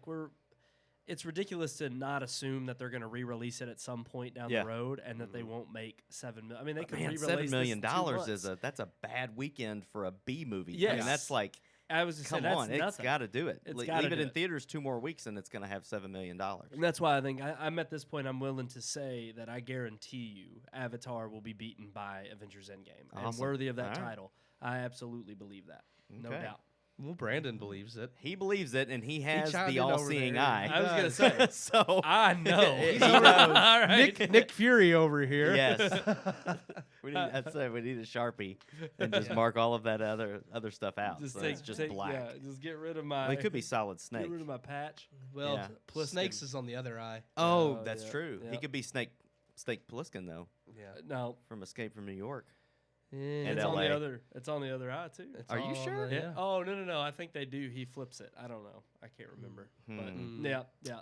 [SPEAKER 5] it's ridiculous to not assume that they're going to re-release it at some point down the road and that they won't make $7 million. I mean, they could re-release
[SPEAKER 4] $7 million
[SPEAKER 5] this in
[SPEAKER 4] that's a bad weekend for a B movie.
[SPEAKER 5] Yes.
[SPEAKER 4] I mean, that's like,
[SPEAKER 5] I was just
[SPEAKER 4] come
[SPEAKER 5] saying,
[SPEAKER 4] on, it's got to do it. Leave it in
[SPEAKER 5] it.
[SPEAKER 4] theaters 2 more weeks, and it's going to have $7 million.
[SPEAKER 5] And that's why I think I'm at this point. I'm willing to say that I guarantee you, Avatar will be beaten by Avengers Endgame and worthy of that title. I absolutely believe that, no doubt.
[SPEAKER 6] Well, Brandon believes it.
[SPEAKER 4] He believes it, and he has
[SPEAKER 6] chimed
[SPEAKER 4] the
[SPEAKER 6] in over
[SPEAKER 4] all-seeing
[SPEAKER 6] there.
[SPEAKER 4] eye.
[SPEAKER 5] I was going to say.
[SPEAKER 4] So
[SPEAKER 5] I know.
[SPEAKER 4] He
[SPEAKER 5] He
[SPEAKER 4] knows.
[SPEAKER 5] knows. All right.
[SPEAKER 6] Nick Fury over here.
[SPEAKER 4] Yes. we need a Sharpie and just mark all of that other stuff out.
[SPEAKER 5] Just
[SPEAKER 4] so
[SPEAKER 5] take,
[SPEAKER 4] it's just
[SPEAKER 5] take-
[SPEAKER 4] black.
[SPEAKER 5] Yeah, just get rid of my.
[SPEAKER 4] Well, it could be Solid Snake.
[SPEAKER 5] Get rid of my patch.
[SPEAKER 6] Well,
[SPEAKER 4] Yeah.
[SPEAKER 5] Pliskin.
[SPEAKER 6] Snakes is on the other eye.
[SPEAKER 4] Oh,
[SPEAKER 5] Oh,
[SPEAKER 4] that's
[SPEAKER 5] yeah,
[SPEAKER 4] true. He
[SPEAKER 5] yeah.
[SPEAKER 4] could be Snake Plissken though,
[SPEAKER 6] Yeah.
[SPEAKER 5] No,
[SPEAKER 4] from Escape from New York.
[SPEAKER 6] And
[SPEAKER 5] it's on
[SPEAKER 4] LA.
[SPEAKER 5] the other. It's on the other eye too.
[SPEAKER 4] Are you sure?
[SPEAKER 5] Yeah. Oh no! I think they do. He flips it. I don't know. I can't remember. But yeah.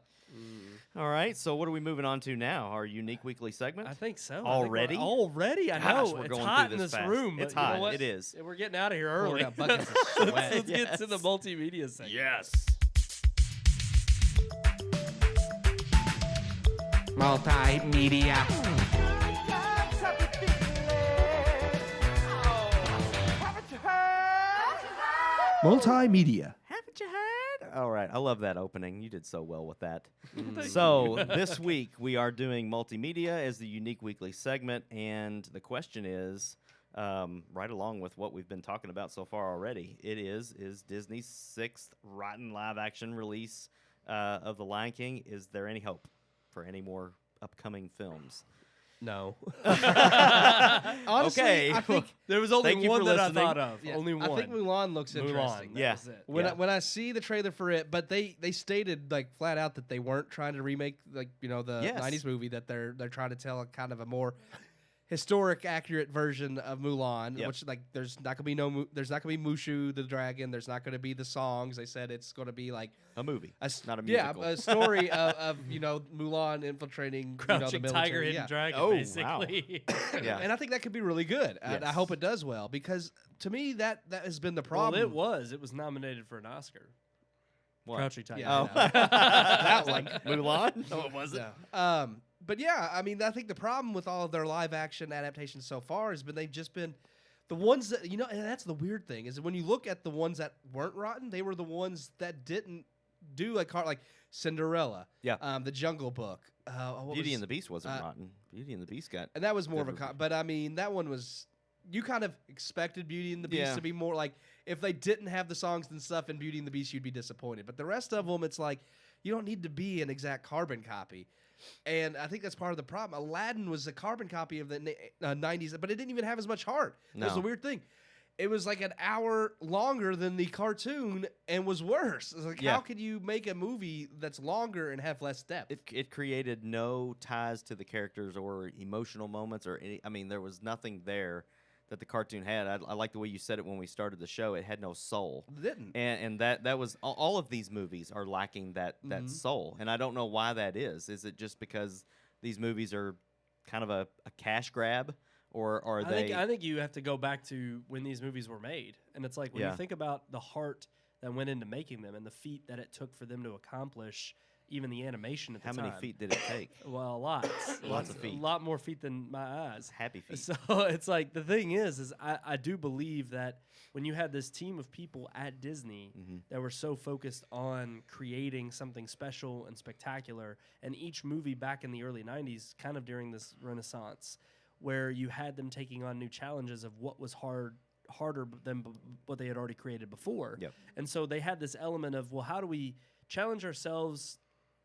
[SPEAKER 4] All right. So what are we moving on to now? Our unique weekly segment.
[SPEAKER 5] I think so.
[SPEAKER 4] Already?
[SPEAKER 5] Already? I
[SPEAKER 4] Gosh,
[SPEAKER 5] know.
[SPEAKER 4] we're
[SPEAKER 5] It's
[SPEAKER 4] going
[SPEAKER 5] hot
[SPEAKER 4] through
[SPEAKER 5] in
[SPEAKER 4] this
[SPEAKER 5] this
[SPEAKER 4] fast.
[SPEAKER 5] room.
[SPEAKER 4] It's
[SPEAKER 5] but you know
[SPEAKER 4] hot.
[SPEAKER 5] what?
[SPEAKER 4] It is.
[SPEAKER 5] We're getting out of here
[SPEAKER 6] Pouring
[SPEAKER 5] early.
[SPEAKER 6] out buckets of sweat.
[SPEAKER 5] Let's get to the multimedia segment.
[SPEAKER 4] Yes.
[SPEAKER 7] Multimedia.
[SPEAKER 6] Multimedia.
[SPEAKER 4] Haven't you heard? All right. I love that opening. You did so well with that. So this week we are doing multimedia as the unique weekly segment, and the question is, right along with what we've been talking about so far already, it is Disney's 6th rotten live-action release of The Lion King. Is there any hope for any more upcoming films?
[SPEAKER 6] No.
[SPEAKER 5] Honestly,
[SPEAKER 4] Okay.
[SPEAKER 5] I think there was only
[SPEAKER 4] Thank you
[SPEAKER 5] one
[SPEAKER 4] for
[SPEAKER 5] that
[SPEAKER 4] listening.
[SPEAKER 5] I thought of.
[SPEAKER 6] Yeah,
[SPEAKER 5] Only one.
[SPEAKER 6] I think Mulan looks interesting.
[SPEAKER 5] Mulan.
[SPEAKER 4] Yeah.
[SPEAKER 5] That was it.
[SPEAKER 6] When I see the trailer for it, but they stated like flat out that they weren't trying to remake the
[SPEAKER 4] Yes.
[SPEAKER 6] 90s movie, that they're trying to tell a kind of a more historic, accurate version of Mulan,
[SPEAKER 4] Yep.
[SPEAKER 6] which like there's not gonna be Mushu the dragon, there's not gonna be the songs. They said it's gonna be like
[SPEAKER 4] A movie, not a
[SPEAKER 6] yeah,
[SPEAKER 4] musical.
[SPEAKER 6] a story of Mulan infiltrating the
[SPEAKER 5] Crouching
[SPEAKER 6] military.
[SPEAKER 5] Tiger, Hidden
[SPEAKER 6] yeah.
[SPEAKER 5] Dragon,
[SPEAKER 4] Oh, wow.
[SPEAKER 5] basically.
[SPEAKER 4] Yeah.
[SPEAKER 6] And I think that could be really good. And I
[SPEAKER 4] Yes.
[SPEAKER 6] hope it does well, because to me that has been the
[SPEAKER 5] Well,
[SPEAKER 6] problem.
[SPEAKER 5] it was nominated for an Oscar.
[SPEAKER 4] What?
[SPEAKER 5] Crouching Tiger.
[SPEAKER 6] Yeah,
[SPEAKER 4] Oh,
[SPEAKER 6] I know.
[SPEAKER 4] that one, Mulan. No, it wasn't.
[SPEAKER 6] Yeah. But yeah, I mean, I think the problem with all of their live action adaptations so far has been they've just been the ones that, and that's the weird thing, is that when you look at the ones that weren't rotten, they were the ones that didn't do like Cinderella,
[SPEAKER 4] Yeah.
[SPEAKER 6] The Jungle Book,
[SPEAKER 4] Beauty and the Beast wasn't rotten. Beauty and the Beast got.
[SPEAKER 6] and that was more of
[SPEAKER 4] good
[SPEAKER 6] a but I mean, that one was, you kind of expected Beauty and the Beast
[SPEAKER 4] Yeah.
[SPEAKER 6] to be more like, if they didn't have the songs and stuff in Beauty and the Beast, you'd be disappointed. But the rest of them, it's like, you don't need to be an exact carbon copy. And I think that's part of the problem. Aladdin was a carbon copy of the 90s, but it didn't even have as much heart. That's
[SPEAKER 4] No.
[SPEAKER 6] the weird thing. It was like an hour longer than the cartoon and was worse. It's like,
[SPEAKER 4] Yeah.
[SPEAKER 6] how could you make a movie that's longer and have less depth?
[SPEAKER 4] It created no ties to the characters or emotional moments or any. I mean, there was nothing there that the cartoon had. I like the way you said it when we started the show. It had no soul.
[SPEAKER 6] It didn't.
[SPEAKER 4] And that was all of these movies are lacking that soul. And I don't know why that is. Is it just because these movies are kind of a cash grab, or are they?
[SPEAKER 5] I think you have to go back to when these movies were made, and it's like when
[SPEAKER 4] Yeah.
[SPEAKER 5] you think about the heart that went into making them and the feat that it took for them to accomplish even the animation at the
[SPEAKER 4] How
[SPEAKER 5] time.
[SPEAKER 4] many feet did it take?
[SPEAKER 5] Well, lots.
[SPEAKER 4] Lots of feet.
[SPEAKER 5] A lot more feet than my eyes.
[SPEAKER 4] Happy feet.
[SPEAKER 5] So it's like the thing is I do believe that when you had this team of people at Disney that were so focused on creating something special and spectacular, and each movie back in the early 90s, kind of during this renaissance, where you had them taking on new challenges of what was harder than what they had already created before.
[SPEAKER 4] Yep.
[SPEAKER 5] And so they had this element of, well, how do we challenge ourselves,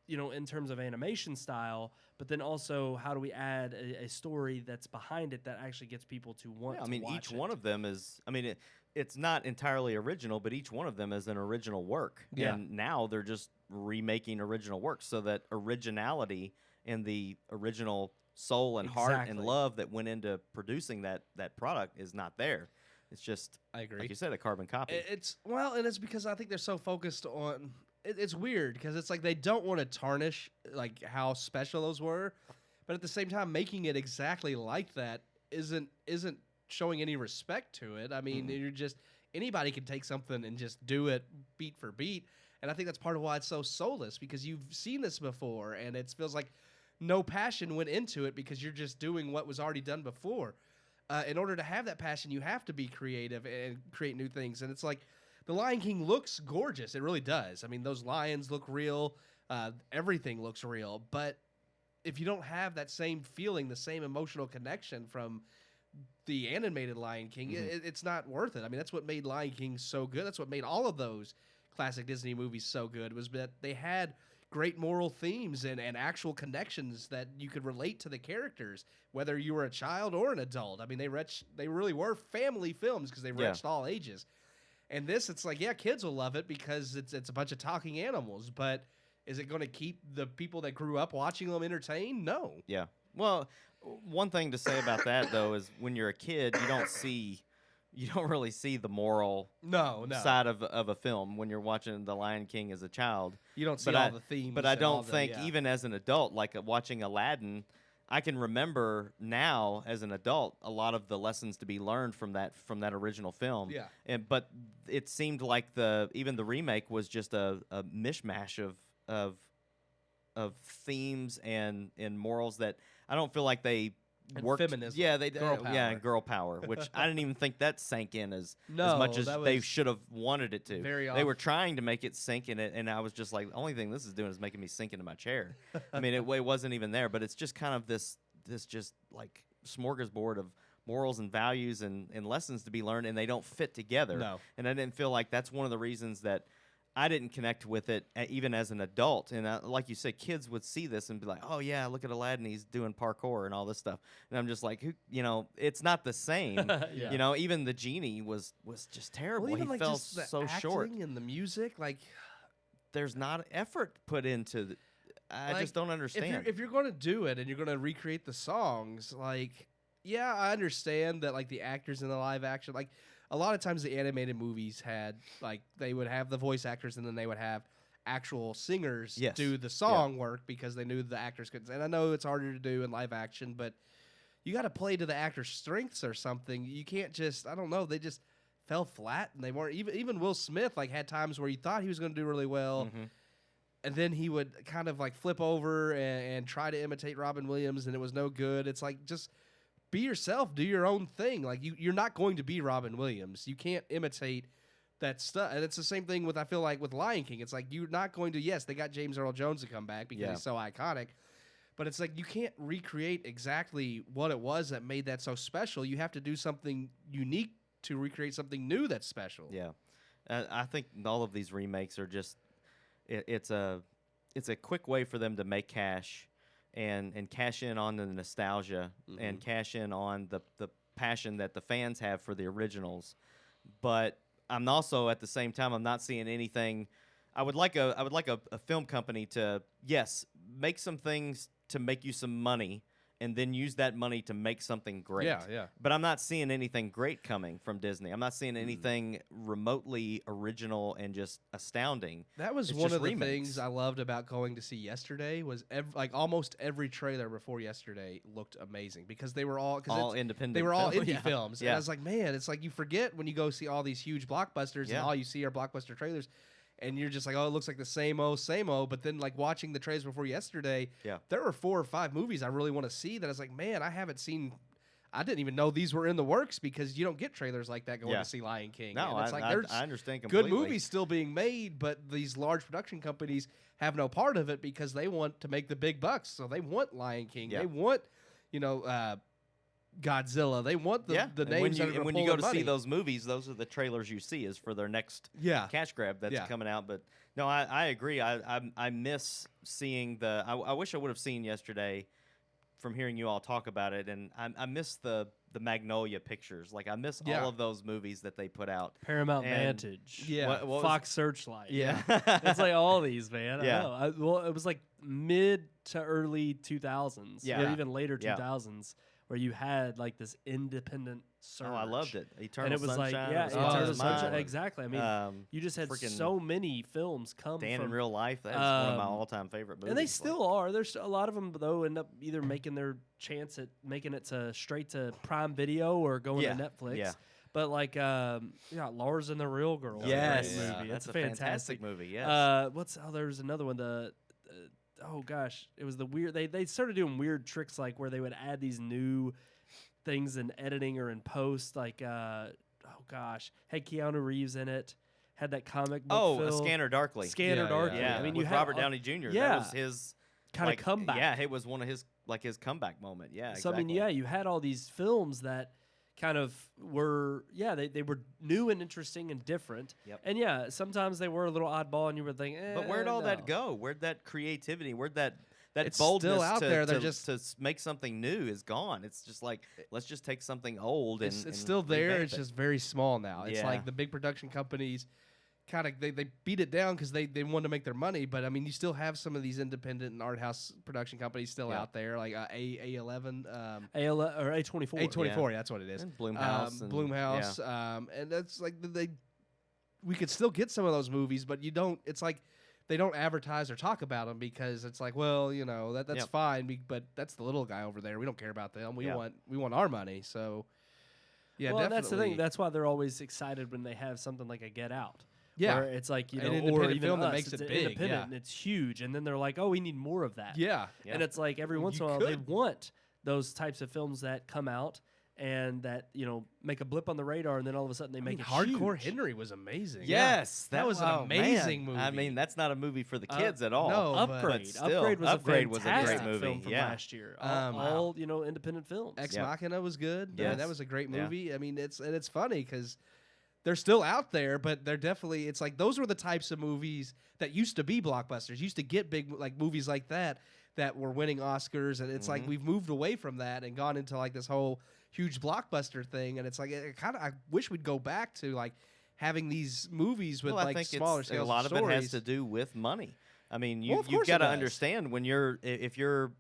[SPEAKER 5] in terms of animation style, but then also how do we add a story that's behind it that actually gets people to want
[SPEAKER 4] Yeah, I
[SPEAKER 5] to
[SPEAKER 4] mean,
[SPEAKER 5] watch
[SPEAKER 4] each
[SPEAKER 5] it.
[SPEAKER 4] one of them is. I mean, it's not entirely original, but each one of them is an original work.
[SPEAKER 6] Yeah.
[SPEAKER 4] And now they're just remaking original works, so that originality and the original soul and heart and
[SPEAKER 5] Exactly.
[SPEAKER 4] love that went into producing that product is not there. It's just,
[SPEAKER 6] I agree.
[SPEAKER 4] like you said, a carbon copy.
[SPEAKER 6] And it's because I think they're so focused on. It's weird because it's like they don't want to tarnish like how special those were, but at the same time, making it exactly like that isn't showing any respect to it. I mean, you're just, anybody can take something and just do it beat for beat, and I think that's part of why it's so soulless, because you've seen this before, and it feels like no passion went into it because you're just doing what was already done before. In order to have that passion, you have to be creative and create new things, and it's like, The Lion King looks gorgeous. It really does. I mean, those lions look real. Everything looks real. But if you don't have that same feeling, the same emotional connection from the animated Lion King, it's not worth it. I mean, that's what made Lion King so good. That's what made all of those classic Disney movies so good, was that they had great moral themes and actual connections that you could relate to the characters, whether you were a child or an adult. I mean, they really were family films because they reached all ages. And this, it's like, yeah, kids will love it because it's a bunch of talking animals, but is it going to keep the people that grew up watching them entertained? No.
[SPEAKER 4] Yeah. Well, one thing to say about that, though, is when you're a kid, you don't really see the moral side of a film when you're watching The Lion King as a child.
[SPEAKER 6] You don't see all the themes.
[SPEAKER 4] But I don't think, even as an adult, like watching Aladdin, I can remember now as an adult a lot of the lessons to be learned from that original film.
[SPEAKER 6] Yeah.
[SPEAKER 4] But it seemed like even the remake was just a mishmash of themes and morals that I don't feel like they worked.
[SPEAKER 6] Feminism.
[SPEAKER 4] Yeah, they
[SPEAKER 6] girl power.
[SPEAKER 4] Yeah, and girl power, which I didn't even think that sank in as much as they should have wanted it to. They were trying to make it sink in it, and I was just like, the only thing this is doing is making me sink into my chair. I mean, it wasn't even there, but it's just kind of this just like smorgasbord of morals and values and lessons to be learned, and they don't fit together.
[SPEAKER 6] No.
[SPEAKER 4] And I didn't feel like that's one of the reasons that I didn't connect with it even as an adult. And like you said, kids would see this and be like, oh, yeah, look at Aladdin. He's doing parkour and all this stuff. And I'm just like, it's not the same.
[SPEAKER 6] Yeah.
[SPEAKER 4] Even the genie was just terrible.
[SPEAKER 6] Well, even
[SPEAKER 4] he fell so short.
[SPEAKER 6] And the music, like,
[SPEAKER 4] there's not effort put into it. I just don't understand.
[SPEAKER 6] If you're going to do it and you're going to recreate the songs, like, yeah, I understand that, like, the actors in the live action, like, a lot of times the animated movies had, like, they would have the voice actors and then they would have actual singers do the song work because they knew the actors couldn't. And I know it's harder to do in live action, but you got to play to the actor's strengths or something. You can't just, I don't know, they just fell flat and they weren't. Even Will Smith, like, had times where you thought he was going to do really well. And then he would kind of, like, flip over and try to imitate Robin Williams, and it was no good. It's like, just be yourself, do your own thing. Like, you're not going to be Robin Williams. You can't imitate that stuff. And it's the same thing with, I feel like, with Lion King. It's like, you're not going to, yes, they got James Earl Jones to come back because he's so iconic. But it's like, you can't recreate exactly what it was that made that so special. You have to do something unique to recreate something new that's special.
[SPEAKER 4] Yeah. I think all of these remakes are just, it's a quick way for them to make cash and cash in on the nostalgia and cash in on the passion that the fans have for the originals. But I'm also, at the same time, I'm not seeing anything. I would like a film company to, yes, make some things to make you some money and then use that money to make something great.
[SPEAKER 6] Yeah.
[SPEAKER 4] But I'm not seeing anything great coming from Disney. I'm not seeing anything remotely original and just astounding.
[SPEAKER 6] That was one of the things I loved about going to see yesterday was almost every trailer before yesterday looked amazing because they were all
[SPEAKER 4] independent.
[SPEAKER 6] They were all indie films.
[SPEAKER 4] Yeah.
[SPEAKER 6] And I was like, man, it's like you forget when you go see all these huge blockbusters and all you see are blockbuster trailers. And you're just like, oh, it looks like the same old. But then, like, watching the trailers before yesterday, there were 4 or 5 movies I really want to see that I was like, man, I haven't seen. I didn't even know these were in the works because you don't get trailers like that going to see Lion King.
[SPEAKER 4] No,
[SPEAKER 6] and it's
[SPEAKER 4] I understand completely.
[SPEAKER 6] Good movies still being made, but these large production companies have no part of it because they want to make the big bucks. So they want Lion King. They want, Godzilla. They want the names.
[SPEAKER 4] And when you go to see those movies, those are the trailers you see is for their next cash grab that's coming out. But no, I agree. I miss seeing I wish I would have seen yesterday from hearing you all talk about it, and I miss the Magnolia pictures. Like, I miss all of those movies that they put out.
[SPEAKER 5] Paramount Vantage.
[SPEAKER 4] What
[SPEAKER 5] Fox Searchlight.
[SPEAKER 4] Yeah.
[SPEAKER 5] It's like all these, man. I know. It was like mid to early 2000s. Or even later 2000s. Where you had like this independent surge.
[SPEAKER 4] Oh, I loved it. Eternal
[SPEAKER 5] and it was
[SPEAKER 4] Sunshine.
[SPEAKER 5] like, Eternal Sunshine. Exactly. I mean, you just had so many films come
[SPEAKER 4] Dan
[SPEAKER 5] from
[SPEAKER 4] in Real Life. That's one of my all-time favorite movies.
[SPEAKER 5] And they still are. There's a lot of them, though, end up either making their chance at making it straight to Prime Video or going to Netflix. Yeah. But like, Lars and the Real Girl.
[SPEAKER 4] Yes.
[SPEAKER 5] Movie.
[SPEAKER 4] That's
[SPEAKER 5] a
[SPEAKER 4] fantastic movie. Yes.
[SPEAKER 5] There's another one. Oh gosh, it was the weird. They started doing weird tricks like where they would add these new things in editing or in post. Like, had Keanu Reeves in it. Had that comic book.
[SPEAKER 4] A Scanner Darkly.
[SPEAKER 5] Darkly.
[SPEAKER 4] Yeah,
[SPEAKER 5] I mean,
[SPEAKER 4] with Robert Downey Jr.
[SPEAKER 5] Yeah,
[SPEAKER 4] that was his
[SPEAKER 5] kind of comeback.
[SPEAKER 4] Yeah, it was one of his comeback moment. Yeah, exactly.
[SPEAKER 5] So I mean, you had all these films that kind of were, they were new and interesting and different.
[SPEAKER 4] Yep.
[SPEAKER 5] And sometimes they were a little oddball, and you would think,
[SPEAKER 4] But where'd all
[SPEAKER 5] no.
[SPEAKER 4] that go? Where'd that creativity? Where'd that
[SPEAKER 6] It's
[SPEAKER 4] boldness
[SPEAKER 6] still out there. They're
[SPEAKER 4] to
[SPEAKER 6] just
[SPEAKER 4] to make something new is gone? It's just like, let's just take something old and
[SPEAKER 6] it's still there.
[SPEAKER 4] revamp
[SPEAKER 6] It's
[SPEAKER 4] it.
[SPEAKER 6] just very small now. It's
[SPEAKER 4] Yeah.
[SPEAKER 6] like the big production companies kind of they beat it down because they want to make their money. But I mean, you still have some of these independent and art house production companies still out there, like A11,
[SPEAKER 5] or A24.
[SPEAKER 6] A24. That's what it is.
[SPEAKER 4] And Blumhouse. and-
[SPEAKER 6] Blumhouse, and that's like we could still get some of those movies, but you don't. It's like they don't advertise or talk about them because it's like, well, that's
[SPEAKER 4] Yep.
[SPEAKER 6] fine, but that's the little guy over there. We don't care about them. We
[SPEAKER 4] Yeah.
[SPEAKER 6] want our money. So yeah,
[SPEAKER 5] Well,
[SPEAKER 6] definitely.
[SPEAKER 5] that's the thing. That's why they're always excited when they have something like a Get Out.
[SPEAKER 6] Yeah.
[SPEAKER 5] Where it's like,
[SPEAKER 6] An
[SPEAKER 5] or
[SPEAKER 6] independent
[SPEAKER 5] even
[SPEAKER 6] film that
[SPEAKER 5] Us,
[SPEAKER 6] makes
[SPEAKER 5] it's
[SPEAKER 6] it big,
[SPEAKER 5] independent
[SPEAKER 6] yeah.
[SPEAKER 5] and it's huge, and then they're like, oh, we need more of that.
[SPEAKER 6] Yeah.
[SPEAKER 5] And it's like every once in a
[SPEAKER 6] You
[SPEAKER 5] while they
[SPEAKER 6] could.
[SPEAKER 5] want those types of films that come out and that make a blip on the radar, and then all of a sudden they make it
[SPEAKER 6] Hardcore
[SPEAKER 5] huge.
[SPEAKER 6] Henry was amazing.
[SPEAKER 4] Yes,
[SPEAKER 6] That was an amazing movie.
[SPEAKER 4] I mean, that's not a movie for the kids at all.
[SPEAKER 6] no, but
[SPEAKER 5] Upgrade.
[SPEAKER 4] still,
[SPEAKER 5] Upgrade was
[SPEAKER 4] Upgrade
[SPEAKER 5] a
[SPEAKER 4] was a
[SPEAKER 5] fantastic
[SPEAKER 4] great movie,
[SPEAKER 5] film from
[SPEAKER 4] yeah.
[SPEAKER 5] last year.
[SPEAKER 6] Um,
[SPEAKER 5] All independent films.
[SPEAKER 6] Ex
[SPEAKER 4] Yeah.
[SPEAKER 6] Machina was good. Yeah,
[SPEAKER 4] Yes.
[SPEAKER 6] that was a great
[SPEAKER 4] Yeah.
[SPEAKER 6] movie. I mean, it's funny because they're still out there, but they're definitely. It's like those were the types of movies that used to be blockbusters. Used to get big like movies like that were winning Oscars, and it's like we've moved away from that and gone into like this whole huge blockbuster thing. And it's like I wish we'd go back to like having these movies with
[SPEAKER 4] Well, I
[SPEAKER 6] like
[SPEAKER 4] think
[SPEAKER 6] smaller
[SPEAKER 4] a
[SPEAKER 6] scales.
[SPEAKER 4] lot of it has
[SPEAKER 6] stories.
[SPEAKER 4] to do with money. I mean,
[SPEAKER 6] Well, of
[SPEAKER 4] you've
[SPEAKER 6] course
[SPEAKER 4] got
[SPEAKER 6] it
[SPEAKER 4] to
[SPEAKER 6] does.
[SPEAKER 4] understand when if you're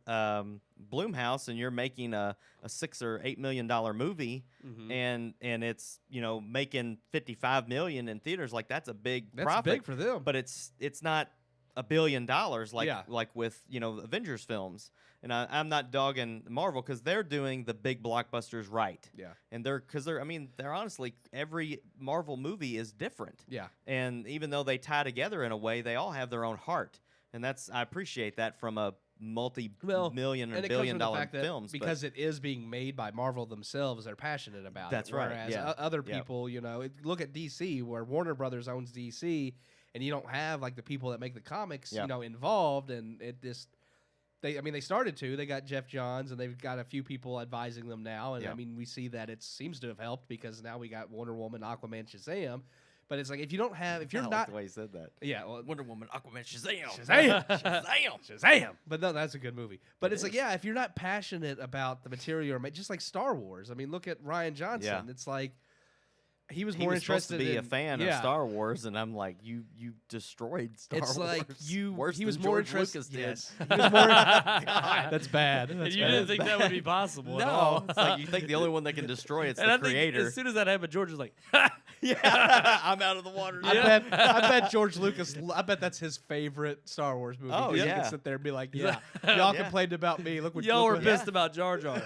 [SPEAKER 4] Blumhouse and you're making a $6 or $8 million movie
[SPEAKER 6] Mhm.
[SPEAKER 4] and it's making $55 million in theaters, like that's a big
[SPEAKER 6] That's
[SPEAKER 4] profit.
[SPEAKER 6] big for them.
[SPEAKER 4] But it's not $1 billion like
[SPEAKER 6] Yeah.
[SPEAKER 4] like with Avengers films. And I'm not dogging Marvel because they're doing the big blockbusters right.
[SPEAKER 6] Yeah.
[SPEAKER 4] And they're honestly, every Marvel movie is different.
[SPEAKER 6] Yeah.
[SPEAKER 4] And even though they tie together in a way, they all have their own heart. And I appreciate that from a multi-million or
[SPEAKER 6] and it comes from the
[SPEAKER 4] billion-dollar
[SPEAKER 6] fact that
[SPEAKER 4] films.
[SPEAKER 6] because it is being made by Marvel themselves, they're passionate about
[SPEAKER 4] That's
[SPEAKER 6] it.
[SPEAKER 4] right,
[SPEAKER 6] Whereas
[SPEAKER 4] yeah.
[SPEAKER 6] other
[SPEAKER 4] Yep.
[SPEAKER 6] people, look at DC, where Warner Brothers owns DC, and you don't have like the people that make the comics,
[SPEAKER 4] Yep.
[SPEAKER 6] involved, and it just. They started to. They got Jeff Johns, and they've got a few people advising them now. And I
[SPEAKER 4] Yep.
[SPEAKER 6] mean, we see that it seems to have helped because now we got Wonder Woman, Aquaman, Shazam. But it's like if you're
[SPEAKER 4] I
[SPEAKER 6] not,
[SPEAKER 4] like the way you said that.
[SPEAKER 6] yeah, well,
[SPEAKER 4] Wonder Woman, Aquaman, Shazam.
[SPEAKER 6] Shazam! Shazam! But no, that's a good movie. But it's like, yeah, if you're not passionate about the material, just like Star Wars. I mean, look at Ryan Johnson.
[SPEAKER 4] Yeah.
[SPEAKER 6] It's like he was
[SPEAKER 4] He
[SPEAKER 6] more
[SPEAKER 4] was supposed
[SPEAKER 6] interested
[SPEAKER 4] to be
[SPEAKER 6] in
[SPEAKER 4] a fan of Star Wars, and I'm like, you destroyed Star
[SPEAKER 6] It's
[SPEAKER 4] Wars.
[SPEAKER 6] like
[SPEAKER 4] Worse
[SPEAKER 6] he was
[SPEAKER 4] than
[SPEAKER 6] more
[SPEAKER 4] George
[SPEAKER 6] interested.
[SPEAKER 4] Lucas did.
[SPEAKER 6] Yes, he was more. That's bad.
[SPEAKER 5] And
[SPEAKER 6] That's
[SPEAKER 5] you
[SPEAKER 6] bad.
[SPEAKER 5] didn't think that would be possible at
[SPEAKER 4] No,
[SPEAKER 5] all.
[SPEAKER 4] it's like you think the only one that can destroy it's
[SPEAKER 5] And
[SPEAKER 4] the
[SPEAKER 5] I think
[SPEAKER 4] creator.
[SPEAKER 5] as soon as that happened, George was like,
[SPEAKER 4] Yeah, I'm out of the water.
[SPEAKER 6] I bet George Lucas. I bet that's his favorite Star Wars movie.
[SPEAKER 4] Oh,
[SPEAKER 6] 'cause He
[SPEAKER 4] yeah.
[SPEAKER 6] can sit there and be like, "Yeah, y'all
[SPEAKER 4] Yeah.
[SPEAKER 6] complained about me. Look what
[SPEAKER 5] y'all
[SPEAKER 6] look
[SPEAKER 5] were
[SPEAKER 6] what-
[SPEAKER 5] pissed about Jar Jar.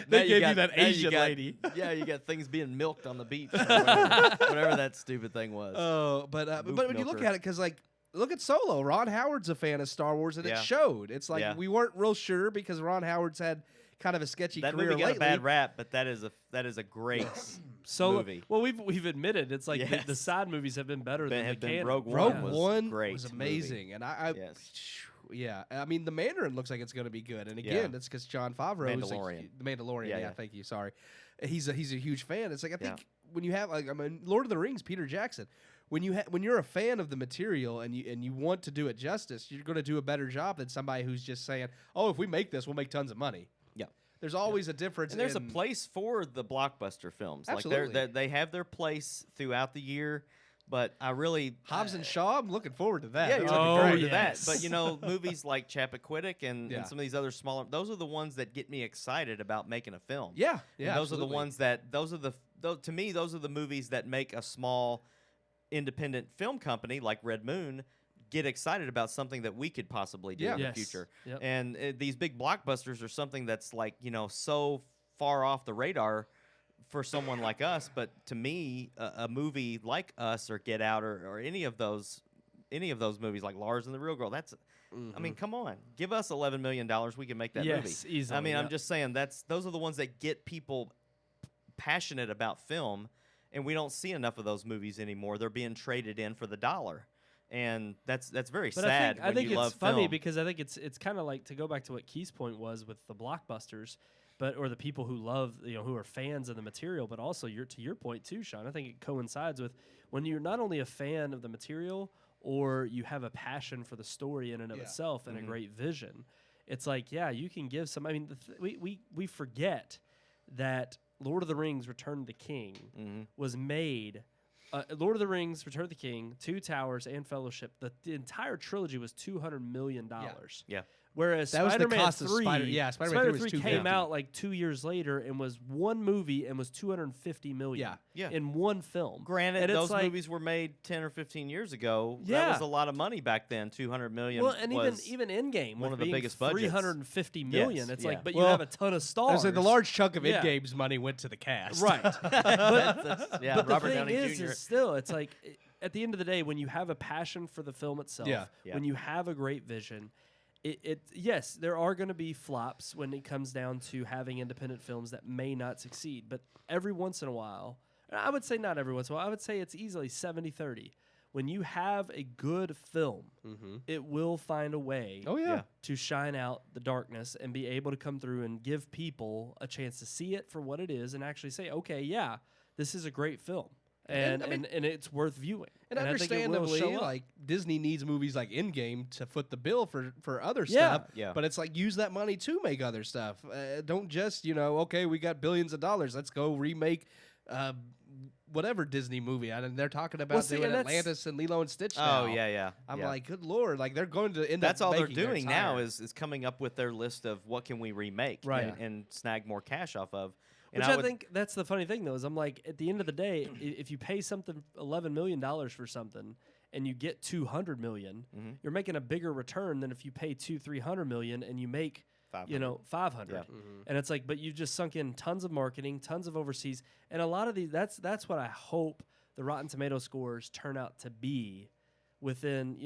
[SPEAKER 6] They gave you that Asian lady."
[SPEAKER 4] Yeah, you got things being milked on the beach, or whatever that stupid thing was.
[SPEAKER 6] Oh, but
[SPEAKER 4] Moof
[SPEAKER 6] when you look
[SPEAKER 4] milker.
[SPEAKER 6] at it, because like look at Solo. Ron Howard's a fan of Star Wars, and it
[SPEAKER 4] Yeah.
[SPEAKER 6] showed. It's like
[SPEAKER 4] Yeah.
[SPEAKER 6] we weren't real sure because Ron Howard's had kind of a sketchy
[SPEAKER 4] That
[SPEAKER 6] career
[SPEAKER 4] movie got
[SPEAKER 6] lately.
[SPEAKER 4] a bad rap, but that is a great
[SPEAKER 5] So
[SPEAKER 4] movie.
[SPEAKER 5] well, we've admitted it's like the
[SPEAKER 4] Yes.
[SPEAKER 5] side movies have been better than the
[SPEAKER 4] Have been
[SPEAKER 5] canon.
[SPEAKER 4] Rogue
[SPEAKER 6] Rogue
[SPEAKER 4] One
[SPEAKER 6] One
[SPEAKER 4] was great.
[SPEAKER 6] was
[SPEAKER 4] movie.
[SPEAKER 6] amazing, and I
[SPEAKER 4] Yes.
[SPEAKER 6] yeah, I mean the Mandarin looks like it's going to be good, and again,
[SPEAKER 4] Yeah.
[SPEAKER 6] it's because John Favreau is
[SPEAKER 4] Mandalorian.
[SPEAKER 6] the Mandalorian.
[SPEAKER 4] Yeah,
[SPEAKER 6] Yeah,
[SPEAKER 4] yeah.
[SPEAKER 6] thank you. Sorry, he's a huge fan. It's like I
[SPEAKER 4] Yeah.
[SPEAKER 6] think when you have Lord of the Rings, Peter Jackson. When you're a fan of the material and you want to do it justice, you're going to do a better job than somebody who's just saying, "Oh, if we make this, we'll make tons of money."
[SPEAKER 4] Yeah.
[SPEAKER 6] There's always a difference.
[SPEAKER 4] And there's a
[SPEAKER 6] in-
[SPEAKER 4] place for the blockbuster films.
[SPEAKER 6] Absolutely.
[SPEAKER 4] Like they have their place throughout the year, but I really
[SPEAKER 6] Hobbs and Shaw. I'm looking forward to that.
[SPEAKER 4] Yeah,
[SPEAKER 6] That's
[SPEAKER 4] you're
[SPEAKER 6] gonna
[SPEAKER 4] looking
[SPEAKER 6] be
[SPEAKER 4] forward
[SPEAKER 6] great.
[SPEAKER 4] to that. But movies like Chappaquiddick
[SPEAKER 6] Yeah.
[SPEAKER 4] and some of these other smaller, those are the ones that get me excited about making a film.
[SPEAKER 6] Yeah,
[SPEAKER 4] And
[SPEAKER 6] yeah.
[SPEAKER 4] those are the
[SPEAKER 6] absolutely.
[SPEAKER 4] ones to me, those are the movies that make a small independent film company like Red Moon get excited about something that we could possibly do
[SPEAKER 6] Yeah.
[SPEAKER 4] in the
[SPEAKER 5] Yes.
[SPEAKER 4] future.
[SPEAKER 5] Yep.
[SPEAKER 4] And these big blockbusters are something that's like, so far off the radar for someone like us. But to me, a movie like Us or Get Out or any of those movies like Lars and the Real Girl, that's I mean, come on. Give us $11 million, we can make that
[SPEAKER 5] Yes,
[SPEAKER 4] movie.
[SPEAKER 5] easily,
[SPEAKER 4] I mean,
[SPEAKER 5] yeah.
[SPEAKER 4] I'm just saying those are the ones that get people passionate about film, and we don't see enough of those movies anymore. They're being traded in for the dollar. And that's very
[SPEAKER 5] But
[SPEAKER 4] sad
[SPEAKER 5] I
[SPEAKER 4] when
[SPEAKER 5] think
[SPEAKER 4] you
[SPEAKER 5] it's
[SPEAKER 4] love
[SPEAKER 5] funny
[SPEAKER 4] film.
[SPEAKER 5] because I think it's kind of like, to go back to what Keith's point was with the blockbusters, or the people who love, who are fans of the material, but also to your point too, Sean, I think it coincides with when you're not only a fan of the material or you have a passion for the story in and of itself and a great vision. It's like, you can give some. I mean, we forget that Lord of the Rings: Return of the King was made. Lord of the Rings: Return of the King, Two Towers, and Fellowship. The entire trilogy was $200 million.
[SPEAKER 4] Yeah.
[SPEAKER 5] Whereas
[SPEAKER 6] that was
[SPEAKER 5] Spider-Man
[SPEAKER 6] the cost
[SPEAKER 5] 3,
[SPEAKER 6] of Spider-Man 3
[SPEAKER 5] came out like 2 years later and was one movie and was $250 million in one film.
[SPEAKER 4] Granted,
[SPEAKER 5] and
[SPEAKER 4] those movies were made 10 or 15 years ago.
[SPEAKER 5] Yeah.
[SPEAKER 4] That was a lot of money back then. $200 million.
[SPEAKER 5] Well, and even Endgame,
[SPEAKER 4] one of the biggest budgets.
[SPEAKER 5] $350 million.
[SPEAKER 4] Yes,
[SPEAKER 5] it's like, but you have a ton of stars.
[SPEAKER 6] I was like, the large chunk of Endgame's money went to the cast,
[SPEAKER 5] right?
[SPEAKER 4] but
[SPEAKER 5] Robert
[SPEAKER 4] the thing
[SPEAKER 5] Downey
[SPEAKER 4] is
[SPEAKER 5] Jr. Still, it's like at the end of the day, when you have a passion for the film itself, when you have a great vision. Yes, there are going to be flops when it comes down to having independent films that may not succeed. But every once in a while, I would say not every once in a while, I would say it's easily 70-30. When you have a good film, it will find a way to shine out the darkness and be able to come through and give people a chance to see it for what it is and actually say, okay, this is a great film. And it's worth viewing.
[SPEAKER 6] And understandably, like Disney needs movies like Endgame to foot the bill for other stuff.
[SPEAKER 4] Yeah.
[SPEAKER 6] But it's like use that money to make other stuff. Don't just okay, we got billions of dollars. Let's go remake whatever Disney movie. And they're talking about doing Atlantis and Lilo and Stitch now.
[SPEAKER 4] Oh yeah.
[SPEAKER 6] I'm like, good Lord! Like they're going to end
[SPEAKER 4] That's
[SPEAKER 6] up.
[SPEAKER 4] all they're
[SPEAKER 6] making their
[SPEAKER 4] doing now is coming up with their list of what can we remake and snag more cash off of.
[SPEAKER 5] Which I think that's the funny thing, though, is I'm like, at the end of the day, if you pay something $11 million for something and you get $200 million, you're making a bigger return than if you pay $300 million and you make $500. And it's like, but you've just sunk in tons of marketing, tons of overseas, and a lot of these. That's what I hope the Rotten Tomato scores turn out to be. Within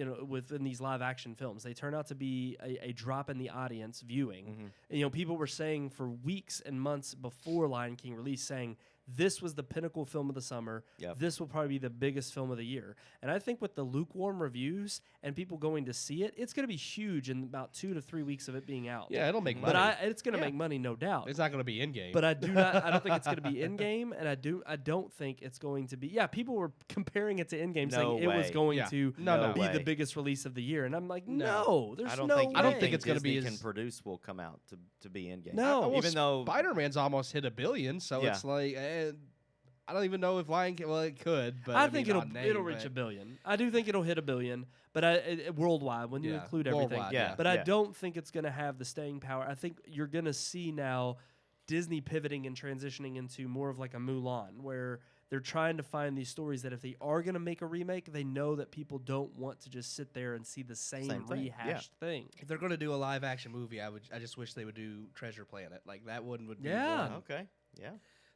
[SPEAKER 5] these live action films, they turn out to be a drop in the audience viewing. And, people were saying for weeks and months before Lion King release, saying this was the pinnacle film of the summer.
[SPEAKER 4] Yep.
[SPEAKER 5] This will probably be the biggest film of the year. And I think with the lukewarm reviews and people going to see it, it's going to be huge in about 2 to 3 weeks of it being out.
[SPEAKER 6] Yeah, it'll make money.
[SPEAKER 5] But it's going to make money, no doubt.
[SPEAKER 6] It's not going to be Endgame.
[SPEAKER 5] But I don't think it's going to be Endgame, and I don't think it's going to be. Yeah, people were comparing it to Endgame, saying it was going to be the biggest release of the year, and I'm like, no, there's no way.
[SPEAKER 6] I don't think it's going to be
[SPEAKER 4] can produce will come out to be Endgame.
[SPEAKER 5] No,
[SPEAKER 4] even though
[SPEAKER 6] Spider-Man's almost hit $1 billion, so it's like. I don't even know if Lion King. Well, it could, but
[SPEAKER 5] I think it'll reach $1 billion. I do think it'll hit $1 billion, but worldwide when you include everything. But I don't think it's going to have the staying power. I think you're going to see now Disney pivoting and transitioning into more of like a Mulan, where they're trying to find these stories that if they are going to make a remake, they know that people don't want to just sit there and see the same rehashed thing.
[SPEAKER 6] If they're going to do a live action movie, I just wish they would do Treasure Planet. Like that would be
[SPEAKER 5] one.
[SPEAKER 4] Okay. Yeah.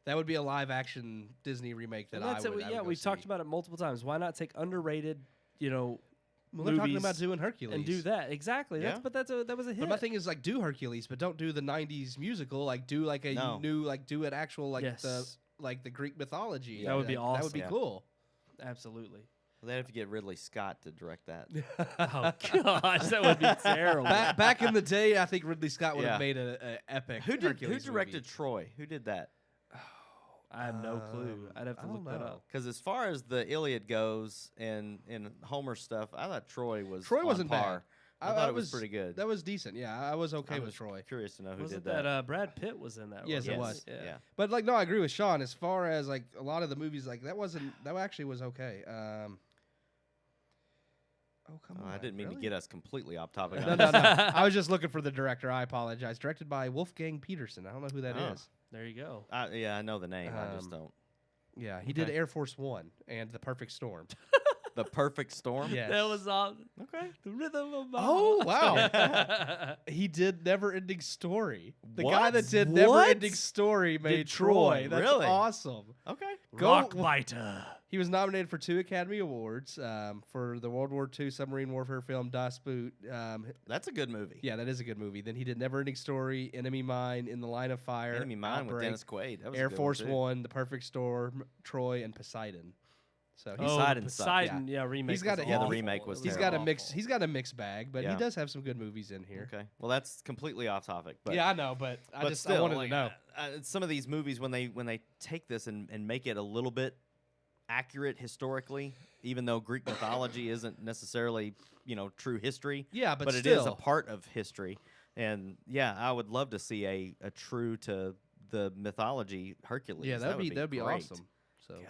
[SPEAKER 6] That would be a live action Disney remake that I would
[SPEAKER 5] we've talked about it multiple times. Why not take underrated,
[SPEAKER 6] they're
[SPEAKER 5] movies
[SPEAKER 6] talking about doing Hercules
[SPEAKER 5] and do that exactly.
[SPEAKER 4] Yeah.
[SPEAKER 5] That was a hit.
[SPEAKER 6] But my thing is like do Hercules, but don't do the '90s musical. Like do like a new do an actual the Greek mythology.
[SPEAKER 5] That would be awesome.
[SPEAKER 6] That would be cool.
[SPEAKER 5] Absolutely.
[SPEAKER 4] Well, they'd have to get Ridley Scott to direct that.
[SPEAKER 5] Oh gosh, that would be terrible.
[SPEAKER 6] Back in the day, I think Ridley Scott would have made an epic.
[SPEAKER 4] Who
[SPEAKER 6] Hercules
[SPEAKER 4] directed
[SPEAKER 6] movie.
[SPEAKER 4] Troy? Who did that?
[SPEAKER 5] I have no clue. I'd have to look that up.
[SPEAKER 4] Because as far as the Iliad goes and Homer stuff, I thought Troy
[SPEAKER 6] wasn't
[SPEAKER 4] par.
[SPEAKER 6] bad.
[SPEAKER 4] I thought it was pretty good.
[SPEAKER 6] That was decent. Yeah, I was okay with Troy.
[SPEAKER 4] Curious to know who
[SPEAKER 5] Wasn't
[SPEAKER 4] did that.
[SPEAKER 5] Brad Pitt was in that?
[SPEAKER 6] Yes,
[SPEAKER 5] it
[SPEAKER 6] was.
[SPEAKER 5] Yeah.
[SPEAKER 6] But no, I agree with Sean. As far as like a lot of the movies, like that actually was okay. Come on!
[SPEAKER 4] I didn't mean to get us completely off topic.
[SPEAKER 6] No. I was just looking for the director. I apologize. Directed by Wolfgang Peterson. I don't know who that is.
[SPEAKER 5] There you go.
[SPEAKER 4] I know the name. I just don't.
[SPEAKER 6] Yeah, he did Air Force One and The Perfect Storm.
[SPEAKER 4] The Perfect Storm?
[SPEAKER 6] Yes.
[SPEAKER 5] That was awesome.
[SPEAKER 4] Okay.
[SPEAKER 5] The rhythm of my
[SPEAKER 6] Oh,
[SPEAKER 5] heart.
[SPEAKER 6] wow. He did Never Ending Story. The
[SPEAKER 4] What?
[SPEAKER 6] guy that did
[SPEAKER 5] What?
[SPEAKER 6] Never Ending Story made
[SPEAKER 5] Did
[SPEAKER 6] Troy.
[SPEAKER 5] Troy.
[SPEAKER 6] That's
[SPEAKER 4] Really?
[SPEAKER 6] awesome.
[SPEAKER 4] Okay.
[SPEAKER 5] Rockbiter.
[SPEAKER 6] He was nominated for 2 Academy Awards for the World War II submarine warfare film Das Boot.
[SPEAKER 4] That's a good movie.
[SPEAKER 6] Yeah, that is a good movie. Then he did Never Ending Story, Enemy Mine, In the Line of Fire,
[SPEAKER 4] Enemy Mine with
[SPEAKER 6] Outbreak,
[SPEAKER 4] Dennis Quaid. That was a
[SPEAKER 6] Air
[SPEAKER 4] good
[SPEAKER 6] Force
[SPEAKER 4] one, too.
[SPEAKER 6] One, The Perfect Storm, Troy, and Poseidon. So
[SPEAKER 5] Poseidon,
[SPEAKER 6] yeah.
[SPEAKER 5] remake.
[SPEAKER 6] He's got
[SPEAKER 4] the remake was
[SPEAKER 6] He's got a mix. He's got a mixed bag, but he does have some good movies in here.
[SPEAKER 4] Okay, well that's completely off topic. But
[SPEAKER 6] yeah, I know, but I wanted to know.
[SPEAKER 4] Some of these movies when they take this and make it a little bit accurate historically, even though Greek mythology isn't necessarily true history.
[SPEAKER 6] Yeah, but
[SPEAKER 4] it is a part of history. And yeah, I would love to see a true to the mythology Hercules.
[SPEAKER 6] Yeah, that'd be
[SPEAKER 4] great.
[SPEAKER 6] awesome. So
[SPEAKER 4] Gosh.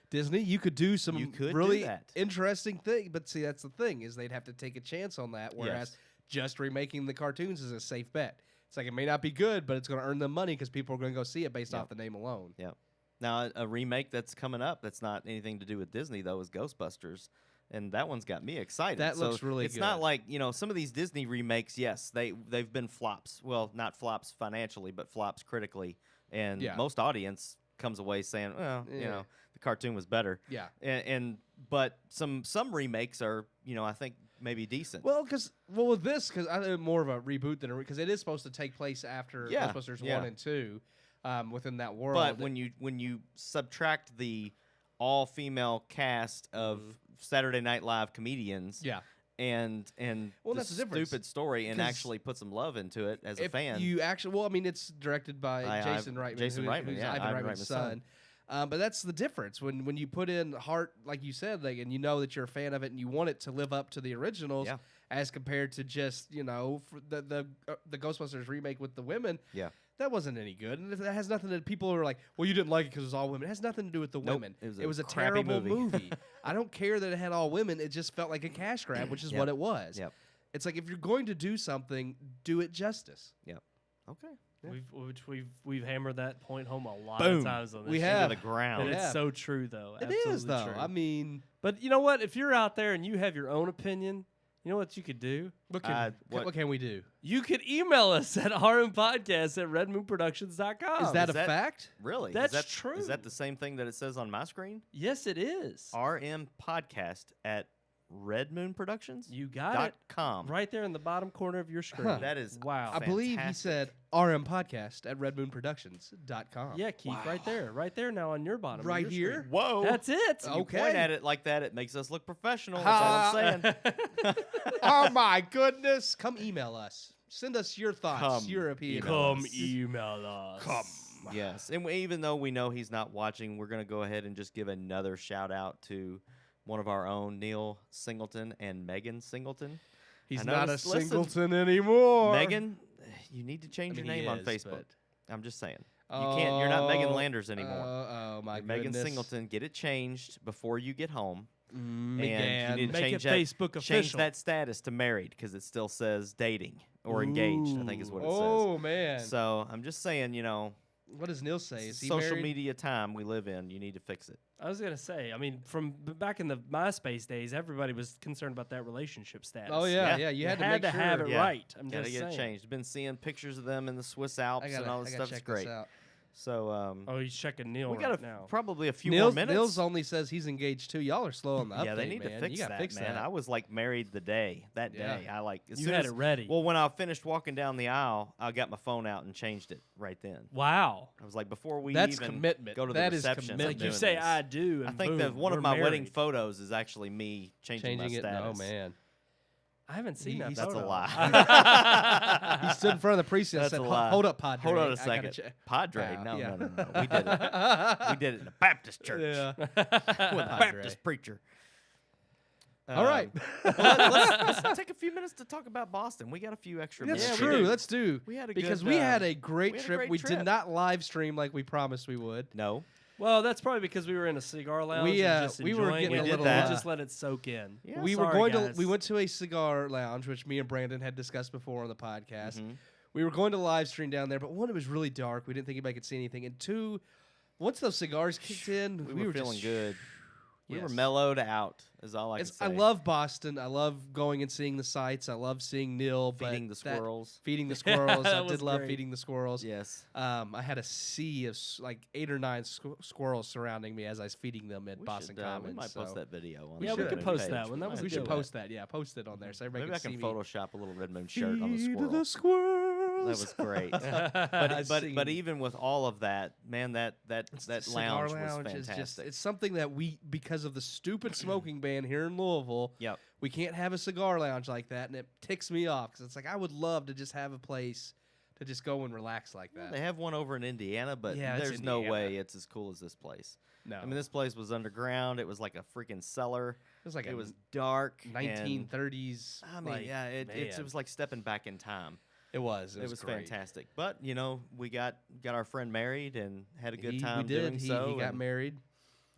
[SPEAKER 6] Disney, you could do some really
[SPEAKER 4] do that.
[SPEAKER 6] interesting thing, but see, that's the thing is they'd have to take a chance on that. Whereas just remaking the cartoons is a safe bet. It's like it may not be good, but it's going to earn them money because people are going to go see it based off the name alone.
[SPEAKER 4] Yeah. Now a remake that's coming up that's not anything to do with Disney though is Ghostbusters, and that one's got me excited.
[SPEAKER 6] That looks really good.
[SPEAKER 4] It's not like some of these Disney remakes. Yes, they've been flops. Well, not flops financially, but flops critically, and most audience comes away saying, well, the cartoon was better.
[SPEAKER 6] Yeah.
[SPEAKER 4] But some remakes are, I think maybe decent.
[SPEAKER 6] Well, with this, because I think more of a reboot than because it is supposed to take place after Ghostbusters 1 and 2, within that world.
[SPEAKER 4] But when you subtract the all-female cast of Saturday Night Live comedians, and
[SPEAKER 6] that's the difference.
[SPEAKER 4] Stupid story, and actually put some love into it as a fan.
[SPEAKER 6] You actually, it's directed by Jason Reitman. Who's Ivan Reitman's son. But that's the difference when you put in heart, like you said, and you know that you're a fan of it and you want it to live up to the originals, as compared to just for the Ghostbusters remake with the women.
[SPEAKER 4] Yeah,
[SPEAKER 6] that wasn't any good, and that has nothing to. People are like, well, you didn't like it because it was all women. It has nothing to do with the women. It was a terrible movie. I don't care that it had all women. It just felt like a cash grab, which is what it was.
[SPEAKER 4] Yep.
[SPEAKER 6] It's like if you're going to do something, do it justice.
[SPEAKER 4] Yep. Okay.
[SPEAKER 5] Yeah. We've hammered that point home a lot
[SPEAKER 4] Boom.
[SPEAKER 5] of times on this.
[SPEAKER 6] We have.
[SPEAKER 4] Into the ground.
[SPEAKER 5] And it's so true, though.
[SPEAKER 6] It is, though.
[SPEAKER 5] True.
[SPEAKER 6] I mean,
[SPEAKER 5] but you know what? If you're out there and you have your own opinion, you know what you could do?
[SPEAKER 6] What can we do?
[SPEAKER 5] You could email us at rmpodcast@redmoonproductions.com.
[SPEAKER 6] Is that a fact?
[SPEAKER 4] Really?
[SPEAKER 5] That's true.
[SPEAKER 4] Is that the same thing that it says on my screen?
[SPEAKER 5] Yes, it is.
[SPEAKER 4] RMPodcast@redmoonproductions.
[SPEAKER 5] You got it.
[SPEAKER 4] .com.
[SPEAKER 5] Right there in the bottom corner of your screen.
[SPEAKER 6] Huh.
[SPEAKER 4] That is
[SPEAKER 5] wow.
[SPEAKER 6] I believe he said RMPodcast@redmoonproductions.com.
[SPEAKER 5] Yeah, Keith, right there now on your bottom.
[SPEAKER 6] Right
[SPEAKER 5] of your
[SPEAKER 6] here?
[SPEAKER 5] screen.
[SPEAKER 4] Whoa.
[SPEAKER 5] That's it.
[SPEAKER 4] You point at it like that, it makes us look professional. That's all I'm saying.
[SPEAKER 6] Oh, my goodness. Come email us. Send us your thoughts, your opinions.
[SPEAKER 5] Come email us.
[SPEAKER 6] Come.
[SPEAKER 4] Yes. And even though we know he's not watching, we're going to go ahead and just give another shout out to one of our own, Neil Singleton and Megan Singleton.
[SPEAKER 6] He's not a Singleton anymore.
[SPEAKER 4] Megan, you need to change your name on Facebook. I'm just saying. You can't. You're not Megan Landers anymore.
[SPEAKER 6] Oh my
[SPEAKER 4] goodness. Megan Singleton. Get it changed before you get home. And you need to
[SPEAKER 5] make
[SPEAKER 4] change
[SPEAKER 5] it Facebook official.
[SPEAKER 4] Change that status to married because it still says dating or engaged. I think is what it says.
[SPEAKER 6] Oh man.
[SPEAKER 4] So I'm just saying,
[SPEAKER 6] what does Neil say? Is he
[SPEAKER 4] social
[SPEAKER 6] married?
[SPEAKER 4] media time we live in. You need to fix it.
[SPEAKER 5] I was gonna say. I mean, from back in the MySpace days, everybody was concerned about that relationship status.
[SPEAKER 6] Oh yeah. You had to make sure.
[SPEAKER 5] have it right. I'm
[SPEAKER 4] Gotta
[SPEAKER 5] just
[SPEAKER 4] get
[SPEAKER 5] saying.
[SPEAKER 4] it changed. Been seeing pictures of them in the Swiss Alps and all this stuff. It's great. So
[SPEAKER 5] he's checking Neil
[SPEAKER 4] we
[SPEAKER 5] right
[SPEAKER 4] got
[SPEAKER 5] now.
[SPEAKER 4] Probably a few more minutes.
[SPEAKER 6] Nils only says he's engaged too. Y'all are slow on the update,
[SPEAKER 4] yeah, they need to fix that, man. I was like married that day. I like as
[SPEAKER 5] you
[SPEAKER 4] soon
[SPEAKER 5] had
[SPEAKER 4] as,
[SPEAKER 5] it ready.
[SPEAKER 4] Well, when I finished walking down the aisle, I got my phone out and changed it right then.
[SPEAKER 5] Wow.
[SPEAKER 4] I was like, before we
[SPEAKER 6] That's
[SPEAKER 4] even
[SPEAKER 6] commitment.
[SPEAKER 4] go to
[SPEAKER 6] That
[SPEAKER 4] the
[SPEAKER 6] is
[SPEAKER 4] reception,
[SPEAKER 6] commitment.
[SPEAKER 5] Like you say, I do. And
[SPEAKER 4] I think
[SPEAKER 5] boom,
[SPEAKER 4] that one of
[SPEAKER 5] we're
[SPEAKER 4] my
[SPEAKER 5] married.
[SPEAKER 4] wedding photos is actually me changing my
[SPEAKER 6] it.
[SPEAKER 4] status.
[SPEAKER 6] Oh man.
[SPEAKER 5] I haven't seen that.
[SPEAKER 4] That's a
[SPEAKER 5] photo.
[SPEAKER 6] He stood in front of the priest and
[SPEAKER 4] That's
[SPEAKER 6] said,
[SPEAKER 4] a lie.
[SPEAKER 6] "Hold up, Padre.
[SPEAKER 4] Hold on
[SPEAKER 6] I
[SPEAKER 4] a second,
[SPEAKER 6] gotta
[SPEAKER 4] Padre.
[SPEAKER 6] Wow,
[SPEAKER 4] No. We did it. We did it in a Baptist church
[SPEAKER 6] Yeah.
[SPEAKER 4] with a Baptist preacher.
[SPEAKER 6] All right.
[SPEAKER 4] Let's take a few minutes to talk about Boston. We got a few extra minutes.
[SPEAKER 6] That's
[SPEAKER 4] Yeah,
[SPEAKER 6] true. Let's do.
[SPEAKER 4] We had a
[SPEAKER 6] because
[SPEAKER 4] good,
[SPEAKER 6] we had a great
[SPEAKER 4] we had a
[SPEAKER 6] trip.
[SPEAKER 4] great
[SPEAKER 6] We
[SPEAKER 4] trip.
[SPEAKER 6] did not live stream like we promised we would.
[SPEAKER 4] No.
[SPEAKER 5] Well, that's probably because we were in a cigar lounge.
[SPEAKER 6] We,
[SPEAKER 5] and just
[SPEAKER 6] we were
[SPEAKER 5] enjoying
[SPEAKER 6] getting
[SPEAKER 5] it.
[SPEAKER 6] a little,
[SPEAKER 5] We just let it soak in.
[SPEAKER 4] Yeah.
[SPEAKER 6] we were
[SPEAKER 5] Sorry,
[SPEAKER 6] going
[SPEAKER 5] guys.
[SPEAKER 6] to. We went to a cigar lounge, which me and Brandon had discussed before on the podcast.
[SPEAKER 4] Mm-hmm.
[SPEAKER 6] We were going to live stream down there, but one, it was really dark. We didn't think anybody could see anything, and two, once those cigars kicked in,
[SPEAKER 4] We were feeling
[SPEAKER 6] just,
[SPEAKER 4] good. We were
[SPEAKER 6] Yes.
[SPEAKER 4] mellowed out, is all I can say.
[SPEAKER 6] I love Boston. I love going and seeing the sights. I love seeing Neil.
[SPEAKER 4] Feeding the squirrels.
[SPEAKER 6] Feeding the squirrels. I
[SPEAKER 5] That
[SPEAKER 6] did
[SPEAKER 5] was
[SPEAKER 6] love
[SPEAKER 5] great.
[SPEAKER 6] feeding the squirrels.
[SPEAKER 4] Yes.
[SPEAKER 6] I had a sea of like 8 or 9 squirrels surrounding me as I was feeding them at
[SPEAKER 4] We
[SPEAKER 6] Boston
[SPEAKER 4] should,
[SPEAKER 6] Commons.
[SPEAKER 4] we might
[SPEAKER 6] so
[SPEAKER 4] post that video on
[SPEAKER 5] Yeah,
[SPEAKER 4] the
[SPEAKER 5] we
[SPEAKER 4] Red
[SPEAKER 5] could
[SPEAKER 4] Moon
[SPEAKER 5] post
[SPEAKER 4] page.
[SPEAKER 5] that one. That was
[SPEAKER 6] we
[SPEAKER 5] a
[SPEAKER 6] should
[SPEAKER 5] good
[SPEAKER 6] post that. Yeah, post it on there so everybody
[SPEAKER 4] Maybe I
[SPEAKER 6] can
[SPEAKER 4] can
[SPEAKER 6] see me.
[SPEAKER 4] Photoshop a little Red Moon shirt on the
[SPEAKER 6] Feed
[SPEAKER 4] squirrel.
[SPEAKER 6] the squirrels.
[SPEAKER 4] was great. but even with all of that, man, that lounge was fantastic.
[SPEAKER 6] It's something that because of the stupid smoking ban here in Louisville, we can't have a cigar lounge like that, and it ticks me off because it's like I would love to just have a place to just go and relax like that.
[SPEAKER 4] They have one over in Indiana, but there's no way it's as cool as this place. No. I mean, this place was underground. It was like a freaking cellar. It was dark.
[SPEAKER 6] 1930s.
[SPEAKER 4] I mean, it was like stepping back in time.
[SPEAKER 6] It was
[SPEAKER 4] great. Fantastic. But, we got our friend married and had a good time doing so.
[SPEAKER 6] He got married.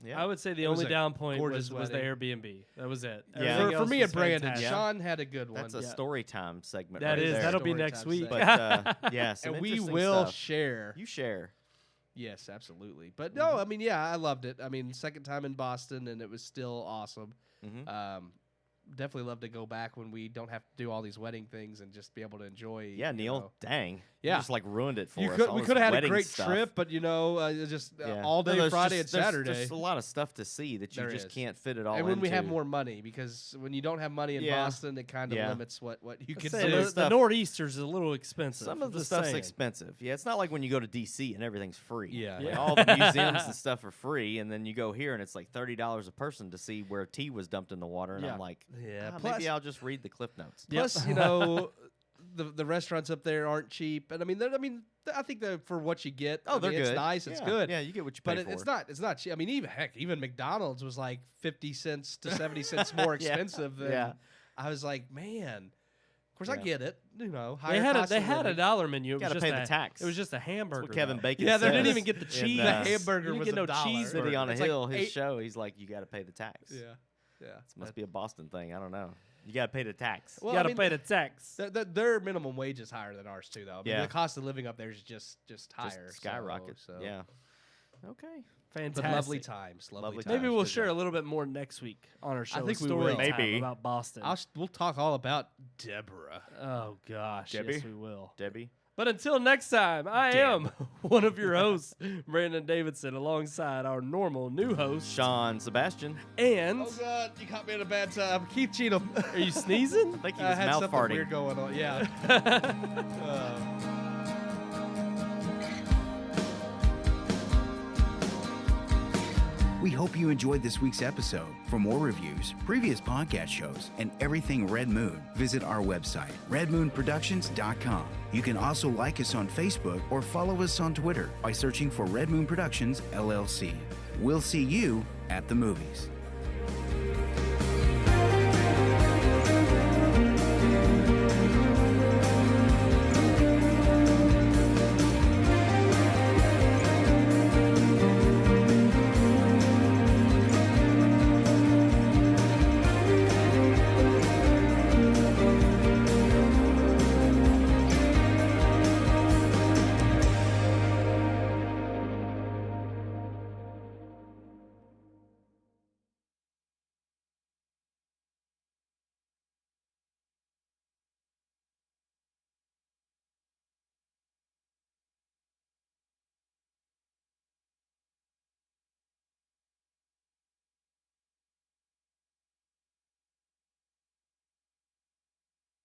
[SPEAKER 5] Yeah. I would say the only down point was the Airbnb. That was it.
[SPEAKER 4] Yeah.
[SPEAKER 6] For me and Brandon, Sean had a good one.
[SPEAKER 4] That's a story time segment.
[SPEAKER 5] That'll be next week.
[SPEAKER 4] But
[SPEAKER 6] and we will share.
[SPEAKER 4] You share.
[SPEAKER 6] Yes, absolutely. But no, I mean, I loved it. I mean, second time in Boston, and it was still awesome. Mm-hmm. Definitely love to go back when we don't have to do all these wedding things and just be able to enjoy.
[SPEAKER 4] Yeah, Neil, dang.
[SPEAKER 6] Yeah.
[SPEAKER 4] You just like ruined it for us.
[SPEAKER 6] We could have had a great trip, but just all day Friday and Saturday.
[SPEAKER 4] There's a lot of stuff to see that you just can't fit it all
[SPEAKER 6] into.
[SPEAKER 4] And
[SPEAKER 6] when we have more money, because when you don't have money in Boston, it kind of limits what you can do.
[SPEAKER 5] The Nor'easter's a little expensive.
[SPEAKER 4] Some of the stuff's expensive. Yeah, it's not like when you go to D.C. and everything's free.
[SPEAKER 6] Yeah.
[SPEAKER 4] Like all the museums and stuff are free, and then you go here and it's like $30 a person to see where tea was dumped in the water, and I'm like, maybe I'll just read the Cliff Notes.
[SPEAKER 6] Plus, the restaurants up there aren't cheap, and I think that for what you get,
[SPEAKER 4] they're good.
[SPEAKER 6] It's nice, it's good.
[SPEAKER 4] Yeah, you get what you pay for.
[SPEAKER 6] But it's not cheap. I mean, even McDonald's was like 50 cents to 70 cents more expensive than. I was like, man. Of course, I get it. They had
[SPEAKER 5] a dollar menu.
[SPEAKER 4] You got to pay the tax.
[SPEAKER 5] It was just a hamburger.
[SPEAKER 4] That's what Kevin Bacon
[SPEAKER 5] says.
[SPEAKER 4] they
[SPEAKER 5] didn't even get the cheese.
[SPEAKER 6] The hamburger was
[SPEAKER 5] no
[SPEAKER 6] $1.
[SPEAKER 5] cheese.
[SPEAKER 4] City on a Hill, his show, he's like, you got to pay the tax.
[SPEAKER 6] Yeah.
[SPEAKER 4] This must be a Boston thing. I don't know. You got to pay the tax.
[SPEAKER 5] Well, you got to pay the tax.
[SPEAKER 6] Their minimum wage is higher than ours too, though. I mean, the cost of living up there is just higher.
[SPEAKER 4] Just skyrocket.
[SPEAKER 6] So.
[SPEAKER 4] Yeah. Okay.
[SPEAKER 5] Fantastic.
[SPEAKER 6] But lovely times.
[SPEAKER 5] Maybe we'll share a little bit more next week on our show.
[SPEAKER 6] I think
[SPEAKER 5] we will.
[SPEAKER 4] Maybe
[SPEAKER 5] about Boston.
[SPEAKER 6] We'll talk all about Deborah.
[SPEAKER 5] Oh gosh,
[SPEAKER 4] Debbie?
[SPEAKER 5] Yes, we will.
[SPEAKER 4] Debbie.
[SPEAKER 5] But until next time, I am one of your hosts, Brandon Davidson, alongside our normal new host,
[SPEAKER 4] Sean Sebastian.
[SPEAKER 5] And
[SPEAKER 6] oh God, you caught me at a bad time, Keith Cheatham.
[SPEAKER 5] Are you sneezing?
[SPEAKER 4] I think he was
[SPEAKER 6] had
[SPEAKER 4] mouth
[SPEAKER 6] something
[SPEAKER 4] farting.
[SPEAKER 6] weird going on. Yeah.
[SPEAKER 2] We hope you enjoyed this week's episode. For more reviews, previous podcast shows, and everything Red Moon, visit our website, redmoonproductions.com. You can also like us on Facebook or follow us on Twitter by searching for Red Moon Productions, LLC. We'll see you at the movies.